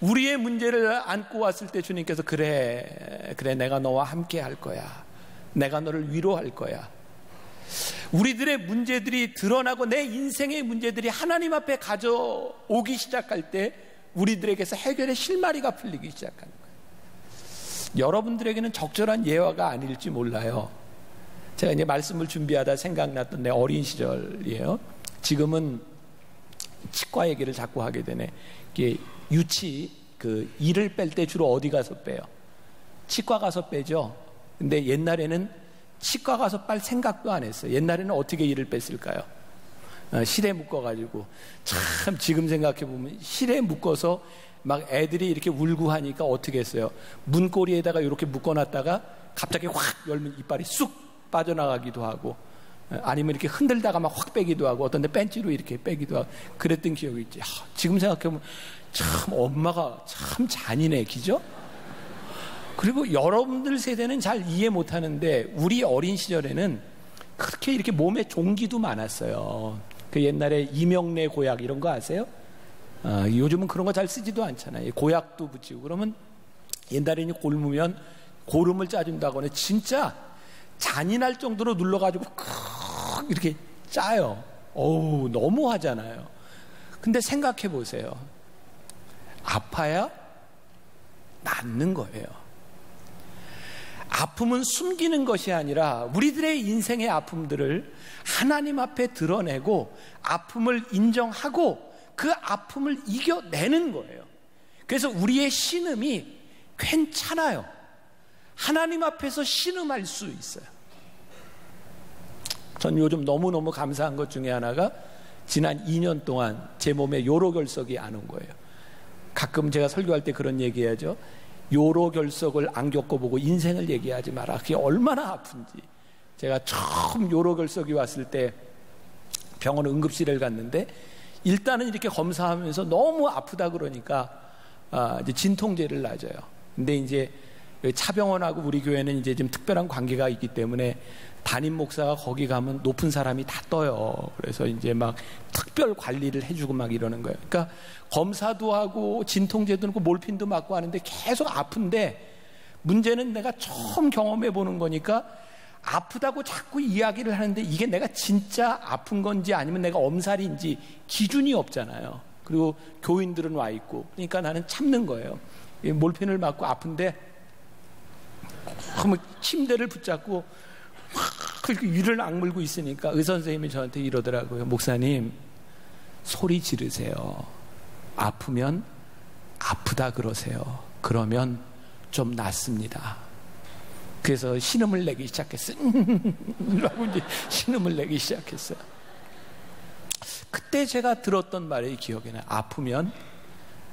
우리의 문제를 안고 왔을 때 주님께서 그래 내가 너와 함께 할 거야, 내가 너를 위로할 거야. 우리들의 문제들이 드러나고 내 인생의 문제들이 하나님 앞에 가져오기 시작할 때 우리들에게서 해결의 실마리가 풀리기 시작하는 거예요. 여러분들에게는 적절한 예화가 아닐지 몰라요. 제가 이제 말씀을 준비하다 생각났던 내 어린 시절이에요. 지금은 치과 얘기를 자꾸 하게 되네. 이게 유치, 이를 뺄 때 주로 어디 가서 빼요? 치과 가서 빼죠. 근데 옛날에는 치과 가서 빨 생각도 안 했어요. 옛날에는 어떻게 이를 뺐을까요? 실에 묶어가지고. 참 지금 생각해보면 실에 묶어서 막 애들이 이렇게 울고 하니까 어떻게 했어요? 문고리에다가 이렇게 묶어놨다가 갑자기 확 열면 이빨이 쑥 빠져나가기도 하고, 아니면 이렇게 흔들다가 막 확 빼기도 하고 어떤 데 벤치로 이렇게 빼기도 하고 그랬던 기억이 있지. 지금 생각해보면 참 엄마가 참 잔인해, 그죠? 그리고 여러분들 세대는 잘 이해 못하는데 우리 어린 시절에는 그렇게 이렇게 몸에 종기도 많았어요. 그 옛날에 이명래 고약 이런 거 아세요? 요즘은 그런 거 잘 쓰지도 않잖아요. 고약도 붙이고. 그러면 옛날에는 곪으면 고름을 짜준다거나 진짜 잔인할 정도로 눌러가지고 이렇게 짜요. 어우, 너무 하잖아요. 근데 생각해 보세요. 아파야 낫는 거예요. 아픔은 숨기는 것이 아니라 우리들의 인생의 아픔들을 하나님 앞에 드러내고 아픔을 인정하고 그 아픔을 이겨내는 거예요. 그래서 우리의 신음이 괜찮아요. 하나님 앞에서 신음할 수 있어요. 전 요즘 너무너무 감사한 것 중에 하나가 지난 2년 동안 제 몸에 요로결석이 안 온 거예요. 가끔 제가 설교할 때 그런 얘기하죠. 요로결석을 안 겪어보고 인생을 얘기하지 마라. 그게 얼마나 아픈지. 제가 처음 요로결석이 왔을 때 병원 응급실을 갔는데 일단은 이렇게 검사하면서 너무 아프다 그러니까 이제 진통제를 놔줘요. 근데 이제 차병원하고 우리 교회는 이제 좀 특별한 관계가 있기 때문에 담임 목사가 거기 가면 높은 사람이 다 떠요. 그래서 이제 막 특별 관리를 해주고 막 이러는 거예요. 그러니까 검사도 하고 진통제도 넣고 몰핀도 맞고 하는데 계속 아픈데 문제는 내가 처음 경험해 보는 거니까 아프다고 자꾸 이야기를 하는데 이게 내가 진짜 아픈 건지 아니면 내가 엄살인지 기준이 없잖아요. 그리고 교인들은 와 있고 그러니까 나는 참는 거예요. 몰핀을 맞고 아픈데 침대를 붙잡고 그렇게 위를 악물고 있으니까 의사 선생님이 저한테 이러더라고요. 목사님, 소리 지르세요. 아프면 아프다 그러세요. 그러면 좀 낫습니다. 그래서 신음을 내기 시작했어요. 라고 이제 신음을 내기 시작했어요. 그때 제가 들었던 말이 기억이 나요. 아프면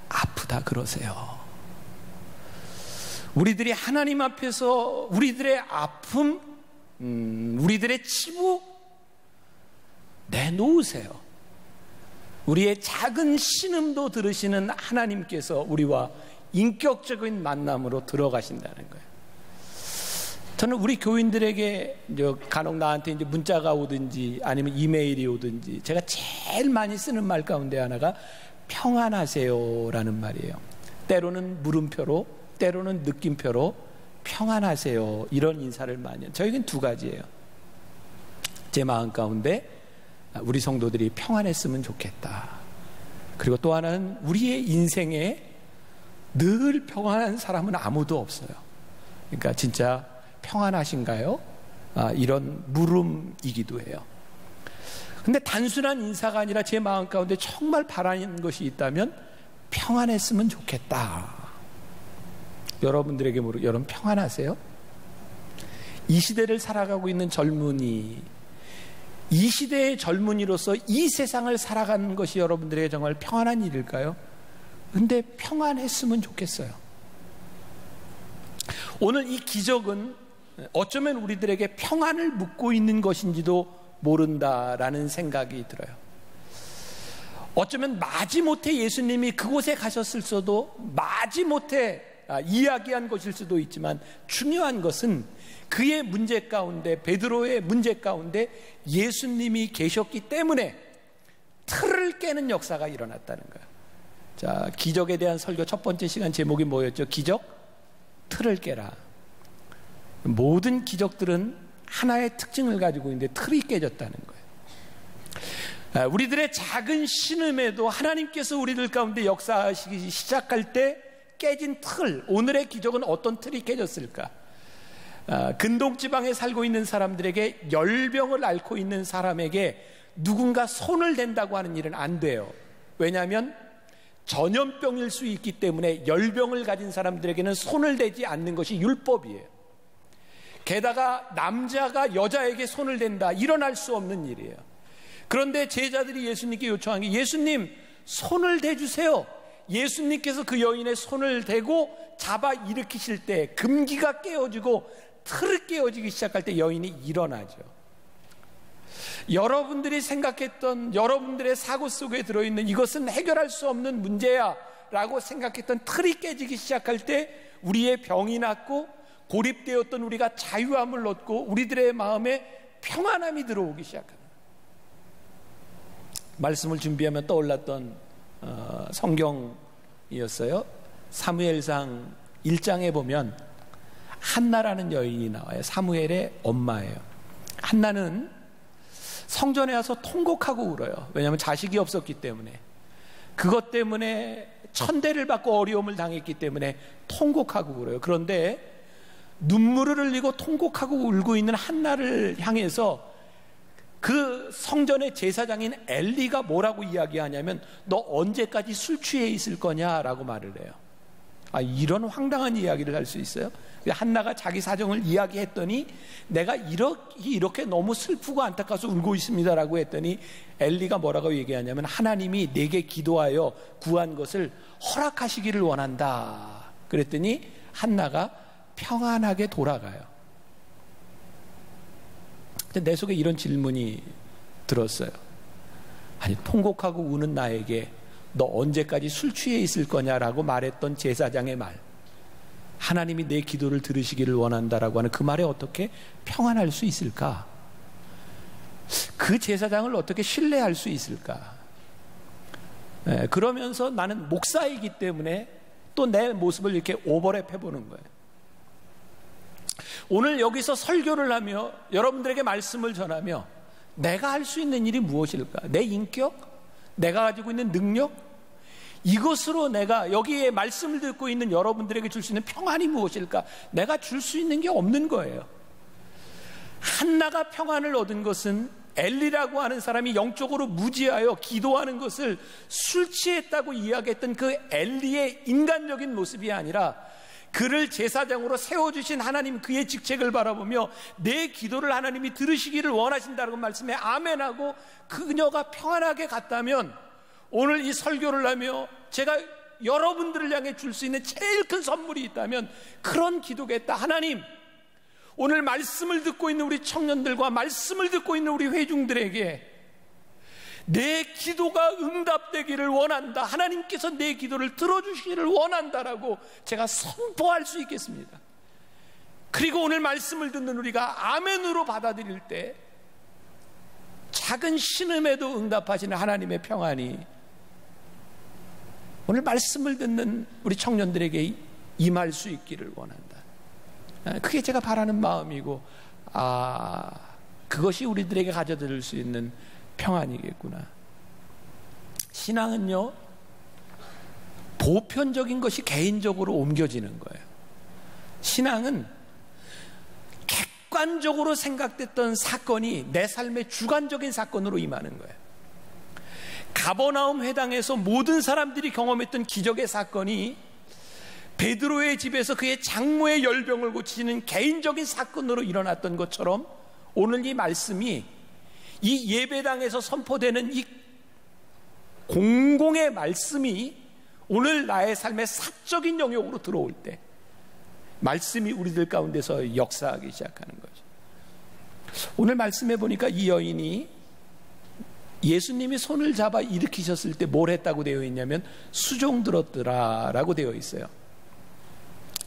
아프다 그러세요. 우리들이 하나님 앞에서 우리들의 아픔, 우리들의 치부 내놓으세요. 우리의 작은 신음도 들으시는 하나님께서 우리와 인격적인 만남으로 들어가신다는 거예요. 저는 우리 교인들에게 간혹 나한테 이제 문자가 오든지 아니면 이메일이 오든지 제가 제일 많이 쓰는 말 가운데 하나가 평안하세요라는 말이에요. 때로는 물음표로, 때로는 느낌표로 평안하세요 이런 인사를 많이 해요. 저에겐 두 가지예요. 제 마음 가운데 우리 성도들이 평안했으면 좋겠다. 그리고 또 하나는 우리의 인생에 늘 평안한 사람은 아무도 없어요. 그러니까 진짜 평안하신가요? 이런 물음이기도 해요. 근데 단순한 인사가 아니라 제 마음 가운데 정말 바라는 것이 있다면 평안했으면 좋겠다. 여러분들에게 여러분 평안하세요? 이 시대를 살아가고 있는 젊은이, 이 시대의 젊은이로서 이 세상을 살아가는 것이 여러분들에게 정말 평안한 일일까요? 근데 평안했으면 좋겠어요. 오늘 이 기적은 어쩌면 우리들에게 평안을 묻고 있는 것인지도 모른다라는 생각이 들어요. 어쩌면 마지못해 예수님이 그곳에 가셨을 수도 마지못해 이야기한 것일 수도 있지만 중요한 것은 그의 문제 가운데, 베드로의 문제 가운데 예수님이 계셨기 때문에 틀을 깨는 역사가 일어났다는 거예요. 자, 기적에 대한 설교 첫 번째 시간 제목이 뭐였죠? 기적? 틀을 깨라. 모든 기적들은 하나의 특징을 가지고 있는데 틀이 깨졌다는 거예요. 우리들의 작은 신음에도 하나님께서 우리들 가운데 역사하시기 시작할 때 깨진 틀, 오늘의 기적은 어떤 틀이 깨졌을까? 근동지방에 살고 있는 사람들에게 열병을 앓고 있는 사람에게 누군가 손을 댄다고 하는 일은 안 돼요. 왜냐하면 전염병일 수 있기 때문에 열병을 가진 사람들에게는 손을 대지 않는 것이 율법이에요. 게다가 남자가 여자에게 손을 댄다, 일어날 수 없는 일이에요. 그런데 제자들이 예수님께 요청한 게 예수님 손을 대주세요. 예수님께서 그 여인의 손을 대고 잡아 일으키실 때 금기가 깨어지고 틀을 깨어지기 시작할 때 여인이 일어나죠. 여러분들이 생각했던, 여러분들의 사고 속에 들어있는 이것은 해결할 수 없는 문제야 라고 생각했던 틀이 깨지기 시작할 때 우리의 병이 낫고 고립되었던 우리가 자유함을 얻고 우리들의 마음에 평안함이 들어오기 시작합니다. 말씀을 준비하며 떠올랐던 성경이었어요. 사무엘상 1장에 보면 한나라는 여인이 나와요. 사무엘의 엄마예요. 한나는 성전에 와서 통곡하고 울어요. 왜냐하면 자식이 없었기 때문에, 그것 때문에 천대를 받고 어려움을 당했기 때문에 통곡하고 울어요. 그런데 눈물을 흘리고 통곡하고 울고 있는 한나를 향해서 그 성전의 제사장인 엘리가 뭐라고 이야기하냐면 너 언제까지 술 취해 있을 거냐라고 말을 해요. 이런 황당한 이야기를 할 수 있어요? 한나가 자기 사정을 이야기했더니 내가 이렇게 너무 슬프고 안타까워서 울고 있습니다라고 했더니 엘리가 뭐라고 얘기하냐면 하나님이 내게 기도하여 구한 것을 허락하시기를 원한다. 그랬더니 한나가 평안하게 돌아가요. 근데 내 속에 이런 질문이 들었어요. 아니, 통곡하고 우는 나에게 너 언제까지 술 취해 있을 거냐라고 말했던 제사장의 말, 하나님이 내 기도를 들으시기를 원한다라고 하는 그 말에 어떻게 평안할 수 있을까? 그 제사장을 어떻게 신뢰할 수 있을까? 그러면서 나는 목사이기 때문에 또 내 모습을 이렇게 오버랩 해보는 거예요. 오늘 여기서 설교를 하며 여러분들에게 말씀을 전하며 내가 할 수 있는 일이 무엇일까? 내 인격? 내가 가지고 있는 능력? 이것으로 내가 여기에 말씀을 듣고 있는 여러분들에게 줄 수 있는 평안이 무엇일까? 내가 줄 수 있는 게 없는 거예요. 한나가 평안을 얻은 것은 엘리라고 하는 사람이 영적으로 무지하여 기도하는 것을 술 취했다고 이야기했던 그 엘리의 인간적인 모습이 아니라 그를 제사장으로 세워주신 하나님, 그의 직책을 바라보며 내 기도를 하나님이 들으시기를 원하신다는 말씀에 아멘하고 그녀가 평안하게 갔다면, 오늘 이 설교를 하며 제가 여러분들을 향해 줄 수 있는 제일 큰 선물이 있다면 그런 기도겠다. 하나님, 오늘 말씀을 듣고 있는 우리 청년들과 말씀을 듣고 있는 우리 회중들에게 내 기도가 응답되기를 원한다. 하나님께서 내 기도를 들어주시기를 원한다라고 제가 선포할 수 있겠습니다. 그리고 오늘 말씀을 듣는 우리가 아멘으로 받아들일 때 작은 신음에도 응답하시는 하나님의 평안이 오늘 말씀을 듣는 우리 청년들에게 임할 수 있기를 원한다. 그게 제가 바라는 마음이고, 그것이 우리들에게 가져들 수 있는 평안이겠구나. 신앙은요, 보편적인 것이 개인적으로 옮겨지는 거예요. 신앙은 객관적으로 생각됐던 사건이 내 삶의 주관적인 사건으로 임하는 거예요. 가버나움 회당에서 모든 사람들이 경험했던 기적의 사건이 베드로의 집에서 그의 장모의 열병을 고치는 개인적인 사건으로 일어났던 것처럼, 오늘 이 말씀이 이 예배당에서 선포되는 이 공공의 말씀이 오늘 나의 삶의 사적인 영역으로 들어올 때 말씀이 우리들 가운데서 역사하기 시작하는 거죠. 오늘 말씀해 보니까 이 여인이 예수님이 손을 잡아 일으키셨을 때 뭘 했다고 되어 있냐면 수종 들었더라 라고 되어 있어요.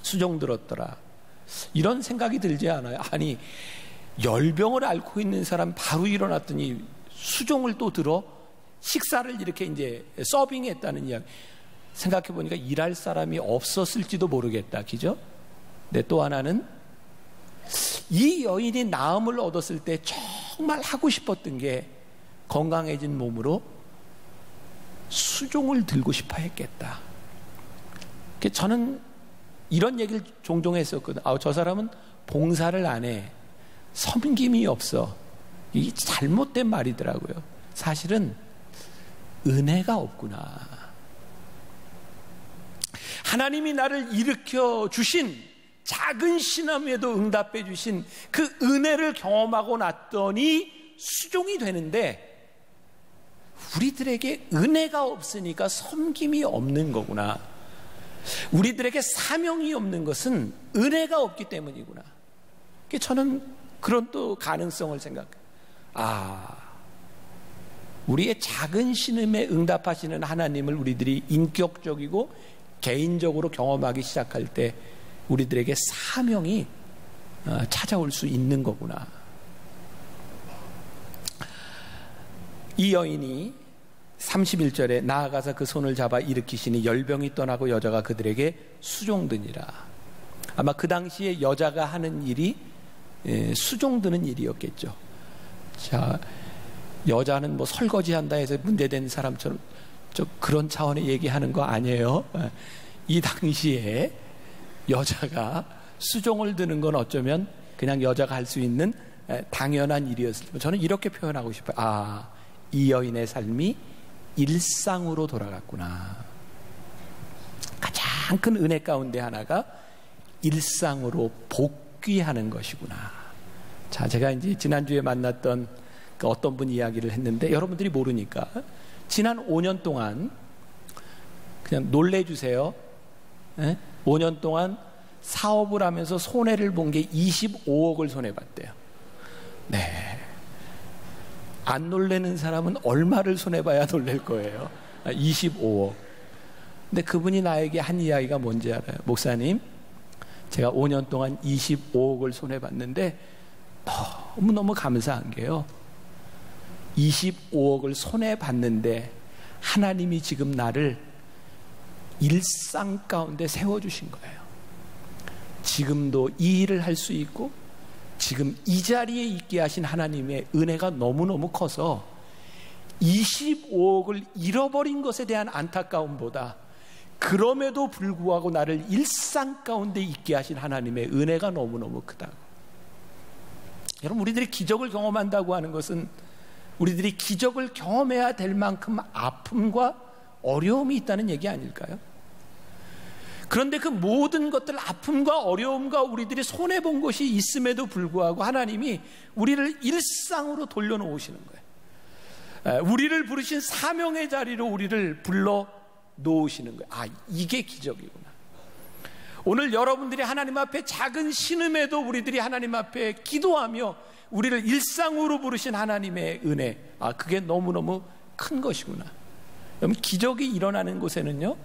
수종 들었더라. 이런 생각이 들지 않아요? 아니, 열병을 앓고 있는 사람 바로 일어났더니 수종을 또 들어 식사를 이렇게 이제 서빙했다는 이야기. 생각해 보니까 일할 사람이 없었을지도 모르겠다. 그죠? 네, 또 하나는 이 여인이 나음을 얻었을 때 정말 하고 싶었던 게 건강해진 몸으로 수종을 들고 싶어 했겠다. 저는 이런 얘기를 종종 했었거든. 저 사람은 봉사를 안 해. 섬김이 없어. 이게 잘못된 말이더라고요. 사실은 은혜가 없구나. 하나님이 나를 일으켜 주신 작은 신함에도 응답해 주신 그 은혜를 경험하고 났더니 수종이 되는데, 우리들에게 은혜가 없으니까 섬김이 없는 거구나. 우리들에게 사명이 없는 것은 은혜가 없기 때문이구나. 저는 그런 또 가능성을 생각해요. 우리의 작은 신음에 응답하시는 하나님을 우리들이 인격적이고 개인적으로 경험하기 시작할 때 우리들에게 사명이 찾아올 수 있는 거구나. 이 여인이 31절에 나아가서 그 손을 잡아 일으키시니 열병이 떠나고 여자가 그들에게 수종드니라. 아마 그 당시에 여자가 하는 일이 수종드는 일이었겠죠. 자, 여자는 뭐 설거지한다 해서 문제된 사람처럼 그런 차원의 얘기하는 거 아니에요. 이 당시에 여자가 수종을 드는 건 어쩌면 그냥 여자가 할 수 있는 당연한 일이었을 텐데, 저는 이렇게 표현하고 싶어요. 이 여인의 삶이 일상으로 돌아갔구나. 가장 큰 은혜 가운데 하나가 일상으로 복귀하는 것이구나. 자, 제가 이제 지난주에 만났던 어떤 분 이야기를 했는데 여러분들이 모르니까 지난 5년 동안 그냥 놀래주세요. 5년 동안 사업을 하면서 손해를 본 게 25억을 손해봤대요. 네. 안 놀래는 사람은 얼마를 손해봐야 놀랄 거예요. 25억. 근데 그분이 나에게 한 이야기가 뭔지 알아요? 목사님, 제가 5년 동안 25억을 손해봤는데 너무너무 감사한 게요, 25억을 손해봤는데 하나님이 지금 나를 일상 가운데 세워주신 거예요. 지금도 이 일을 할 수 있고 지금 이 자리에 있게 하신 하나님의 은혜가 너무너무 커서 25억을 잃어버린 것에 대한 안타까움보다 그럼에도 불구하고 나를 일상 가운데 있게 하신 하나님의 은혜가 너무너무 크다고. 여러분, 우리들이 기적을 경험한다고 하는 것은 우리들이 기적을 경험해야 될 만큼 아픔과 어려움이 있다는 얘기 아닐까요? 그런데 그 모든 것들, 아픔과 어려움과 우리들이 손해본 것이 있음에도 불구하고 하나님이 우리를 일상으로 돌려놓으시는 거예요. 우리를 부르신 사명의 자리로 우리를 불러 놓으시는 거예요. 이게 기적이구나. 오늘 여러분들이 하나님 앞에 작은 신음에도 우리들이 하나님 앞에 기도하며 우리를 일상으로 부르신 하나님의 은혜, 그게 너무너무 큰 것이구나. 여러분, 기적이 일어나는 곳에는요,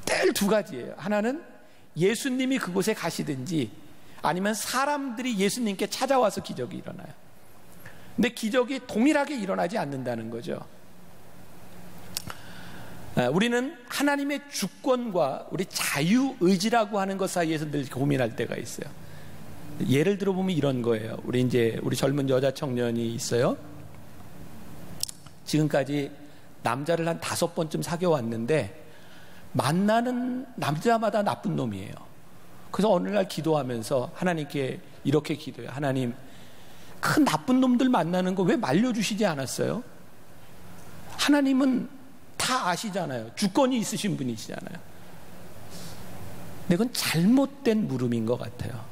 늘 두 가지예요. 하나는 예수님이 그곳에 가시든지 아니면 사람들이 예수님께 찾아와서 기적이 일어나요. 근데 기적이 동일하게 일어나지 않는다는 거죠. 우리는 하나님의 주권과 우리 자유의지라고 하는 것 사이에서 늘 고민할 때가 있어요. 예를 들어보면 이런 거예요. 우리 젊은 여자 청년이 있어요. 지금까지 남자를 한 5번쯤 사귀어왔는데 만나는 남자마다 나쁜 놈이에요. 그래서 어느 날 기도하면서 하나님께 이렇게 기도해요. 하나님, 큰 나쁜 놈들 만나는 거 왜 말려주시지 않았어요? 하나님은 다 아시잖아요. 주권이 있으신 분이시잖아요. 근데 그건 잘못된 물음인 것 같아요.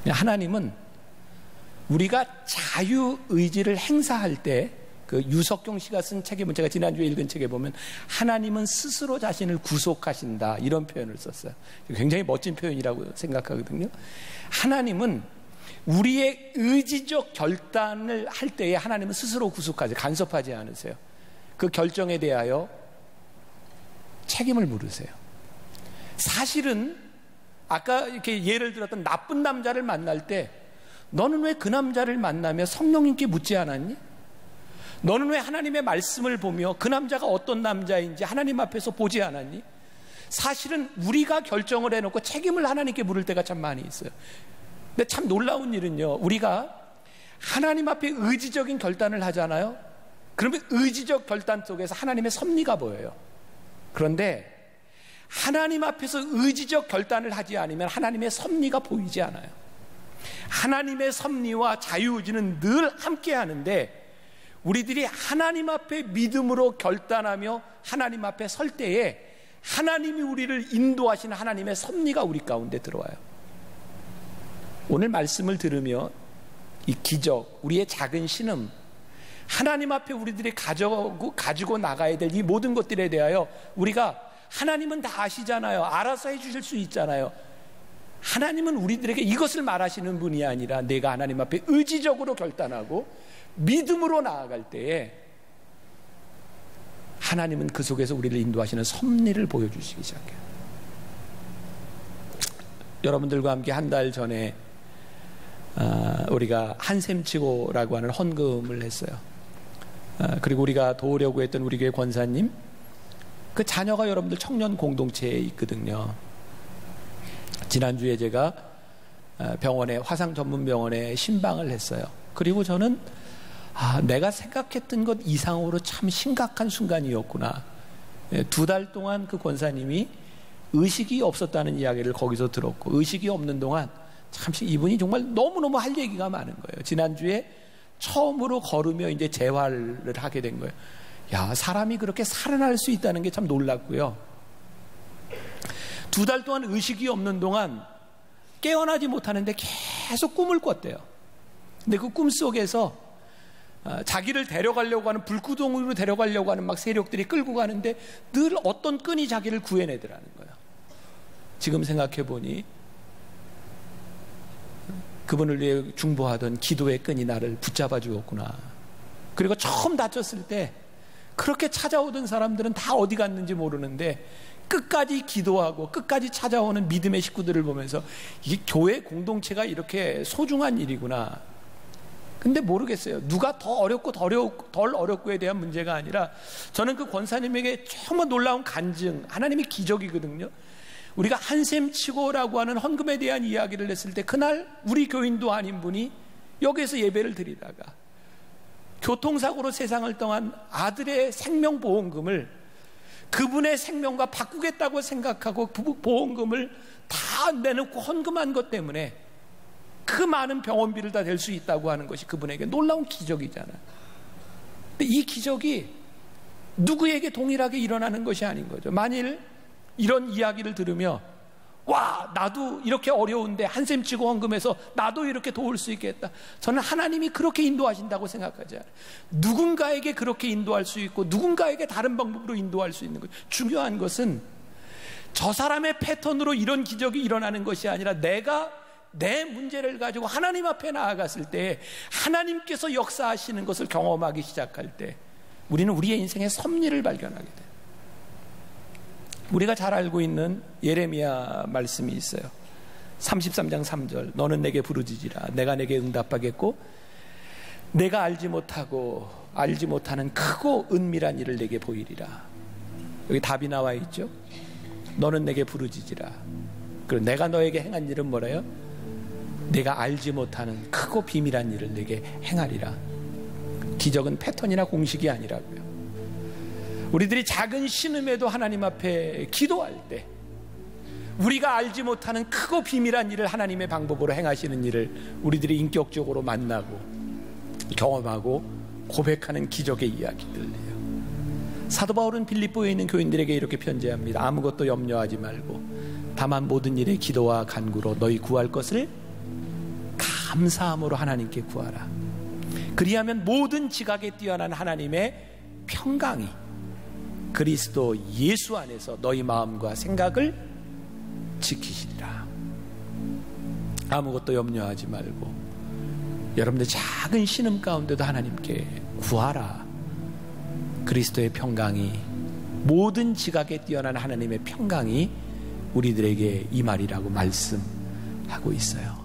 하나님은 우리가 자유의지를 행사할 때, 그 유석경 씨가 쓴 책에 보면, 제가 지난주에 읽은 책에 보면 하나님은 스스로 자신을 구속하신다, 이런 표현을 썼어요. 굉장히 멋진 표현이라고 생각하거든요. 하나님은 우리의 의지적 결단을 할 때에 하나님은 스스로 구속하세요. 간섭하지 않으세요. 그 결정에 대하여 책임을 물으세요. 사실은 아까 이렇게 예를 들었던 나쁜 남자를 만날 때 너는 왜 그 남자를 만나며 성령님께 묻지 않았니? 너는 왜 하나님의 말씀을 보며 그 남자가 어떤 남자인지 하나님 앞에서 보지 않았니? 사실은 우리가 결정을 해놓고 책임을 하나님께 물을 때가 참 많이 있어요. 근데 참 놀라운 일은요, 우리가 하나님 앞에 의지적인 결단을 하잖아요. 그러면 의지적 결단 속에서 하나님의 섭리가 보여요. 그런데 하나님 앞에서 의지적 결단을 하지 않으면 하나님의 섭리가 보이지 않아요. 하나님의 섭리와 자유의지는 늘 함께 하는데, 우리들이 하나님 앞에 믿음으로 결단하며 하나님 앞에 설 때에 하나님이 우리를 인도하시는 하나님의 섭리가 우리 가운데 들어와요. 오늘 말씀을 들으며 이 기적, 우리의 작은 신음, 하나님 앞에 우리들이 가지고 나가야 될 이 모든 것들에 대하여 우리가, 하나님은 다 아시잖아요. 알아서 해주실 수 있잖아요. 하나님은 우리들에게 이것을 말하시는 분이 아니라 내가 하나님 앞에 의지적으로 결단하고 믿음으로 나아갈 때에 하나님은 그 속에서 우리를 인도하시는 섭리를 보여주시기 시작해요. 여러분들과 함께 한 달 전에 우리가 한샘치고라고 하는 헌금을 했어요. 그리고 우리가 도우려고 했던 우리 교회 권사님, 그 자녀가 여러분들 청년 공동체에 있거든요. 지난주에 제가 병원에, 화상 전문 병원에 신방을 했어요. 그리고 저는 내가 생각했던 것 이상으로 참 심각한 순간이었구나. 2달 동안 그 권사님이 의식이 없었다는 이야기를 거기서 들었고, 의식이 없는 동안 참 이분이 정말 너무너무 할 얘기가 많은 거예요. 지난주에 처음으로 걸으며 이제 재활을 하게 된 거예요. 야, 사람이 그렇게 살아날 수 있다는 게 참 놀랐고요. 2달 동안 의식이 없는 동안 깨어나지 못하는데 계속 꿈을 꿨대요. 근데 그 꿈 속에서 자기를 데려가려고 하는, 불구덩이로 데려가려고 하는 막 세력들이 끌고 가는데 늘 어떤 끈이 자기를 구해내더라는 거예요. 지금 생각해 보니 그분을 위해 중보하던 기도의 끈이 나를 붙잡아 주었구나. 그리고 처음 다쳤을 때 그렇게 찾아오던 사람들은 다 어디 갔는지 모르는데 끝까지 기도하고 끝까지 찾아오는 믿음의 식구들을 보면서 이 교회 공동체가 이렇게 소중한 일이구나. 근데 모르겠어요. 누가 더 어렵고 덜 어렵고에 대한 문제가 아니라, 저는 그 권사님에게 정말 놀라운 간증, 하나님의 기적이거든요. 우리가 한샘치고라고 하는 헌금에 대한 이야기를 했을 때, 그날 우리 교인도 아닌 분이 여기에서 예배를 드리다가 교통사고로 세상을 떠난 아들의 생명보험금을 그분의 생명과 바꾸겠다고 생각하고 보험금을 다 내놓고 헌금한 것 때문에 그 많은 병원비를 다 낼 수 있다고 하는 것이 그분에게 놀라운 기적이잖아요. 근데 이 기적이 누구에게 동일하게 일어나는 것이 아닌 거죠. 만일 이런 이야기를 들으며 나도 이렇게 어려운데 한샘치고 헌금해서 나도 이렇게 도울 수 있겠다, 저는 하나님이 그렇게 인도하신다고 생각하지 않아요. 누군가에게 그렇게 인도할 수 있고 누군가에게 다른 방법으로 인도할 수 있는 거예요. 중요한 것은 저 사람의 패턴으로 이런 기적이 일어나는 것이 아니라, 내가 내 문제를 가지고 하나님 앞에 나아갔을 때 하나님께서 역사하시는 것을 경험하기 시작할 때 우리는 우리의 인생의 섭리를 발견하게 돼요. 우리가 잘 알고 있는 예레미야 말씀이 있어요. 33장 3절, 너는 내게 부르짖으라, 내가 내게 응답하겠고 내가 알지 못하고 알지 못하는 크고 은밀한 일을 내게 보이리라. 여기 답이 나와 있죠. 너는 내게 부르짖으라. 그리고 내가 너에게 행한 일은 뭐래요? 내가 알지 못하는 크고 비밀한 일을 내게 행하리라. 기적은 패턴이나 공식이 아니라고요. 우리들이 작은 신음에도 하나님 앞에 기도할 때 우리가 알지 못하는 크고 비밀한 일을 하나님의 방법으로 행하시는 일을 우리들이 인격적으로 만나고 경험하고 고백하는 기적의 이야기들이에요. 사도 바울은 빌립보에 있는 교인들에게 이렇게 편지합니다. 아무것도 염려하지 말고 다만 모든 일에 기도와 간구로 너희 구할 것을 감사함으로 하나님께 구하라. 그리하면 모든 지각에 뛰어난 하나님의 평강이 그리스도 예수 안에서 너희 마음과 생각을 지키시리라. 아무것도 염려하지 말고 여러분들 작은 신음 가운데도 하나님께 구하라. 그리스도의 평강이, 모든 지각에 뛰어난 하나님의 평강이 우리들에게 임하리라고 말씀하고 있어요.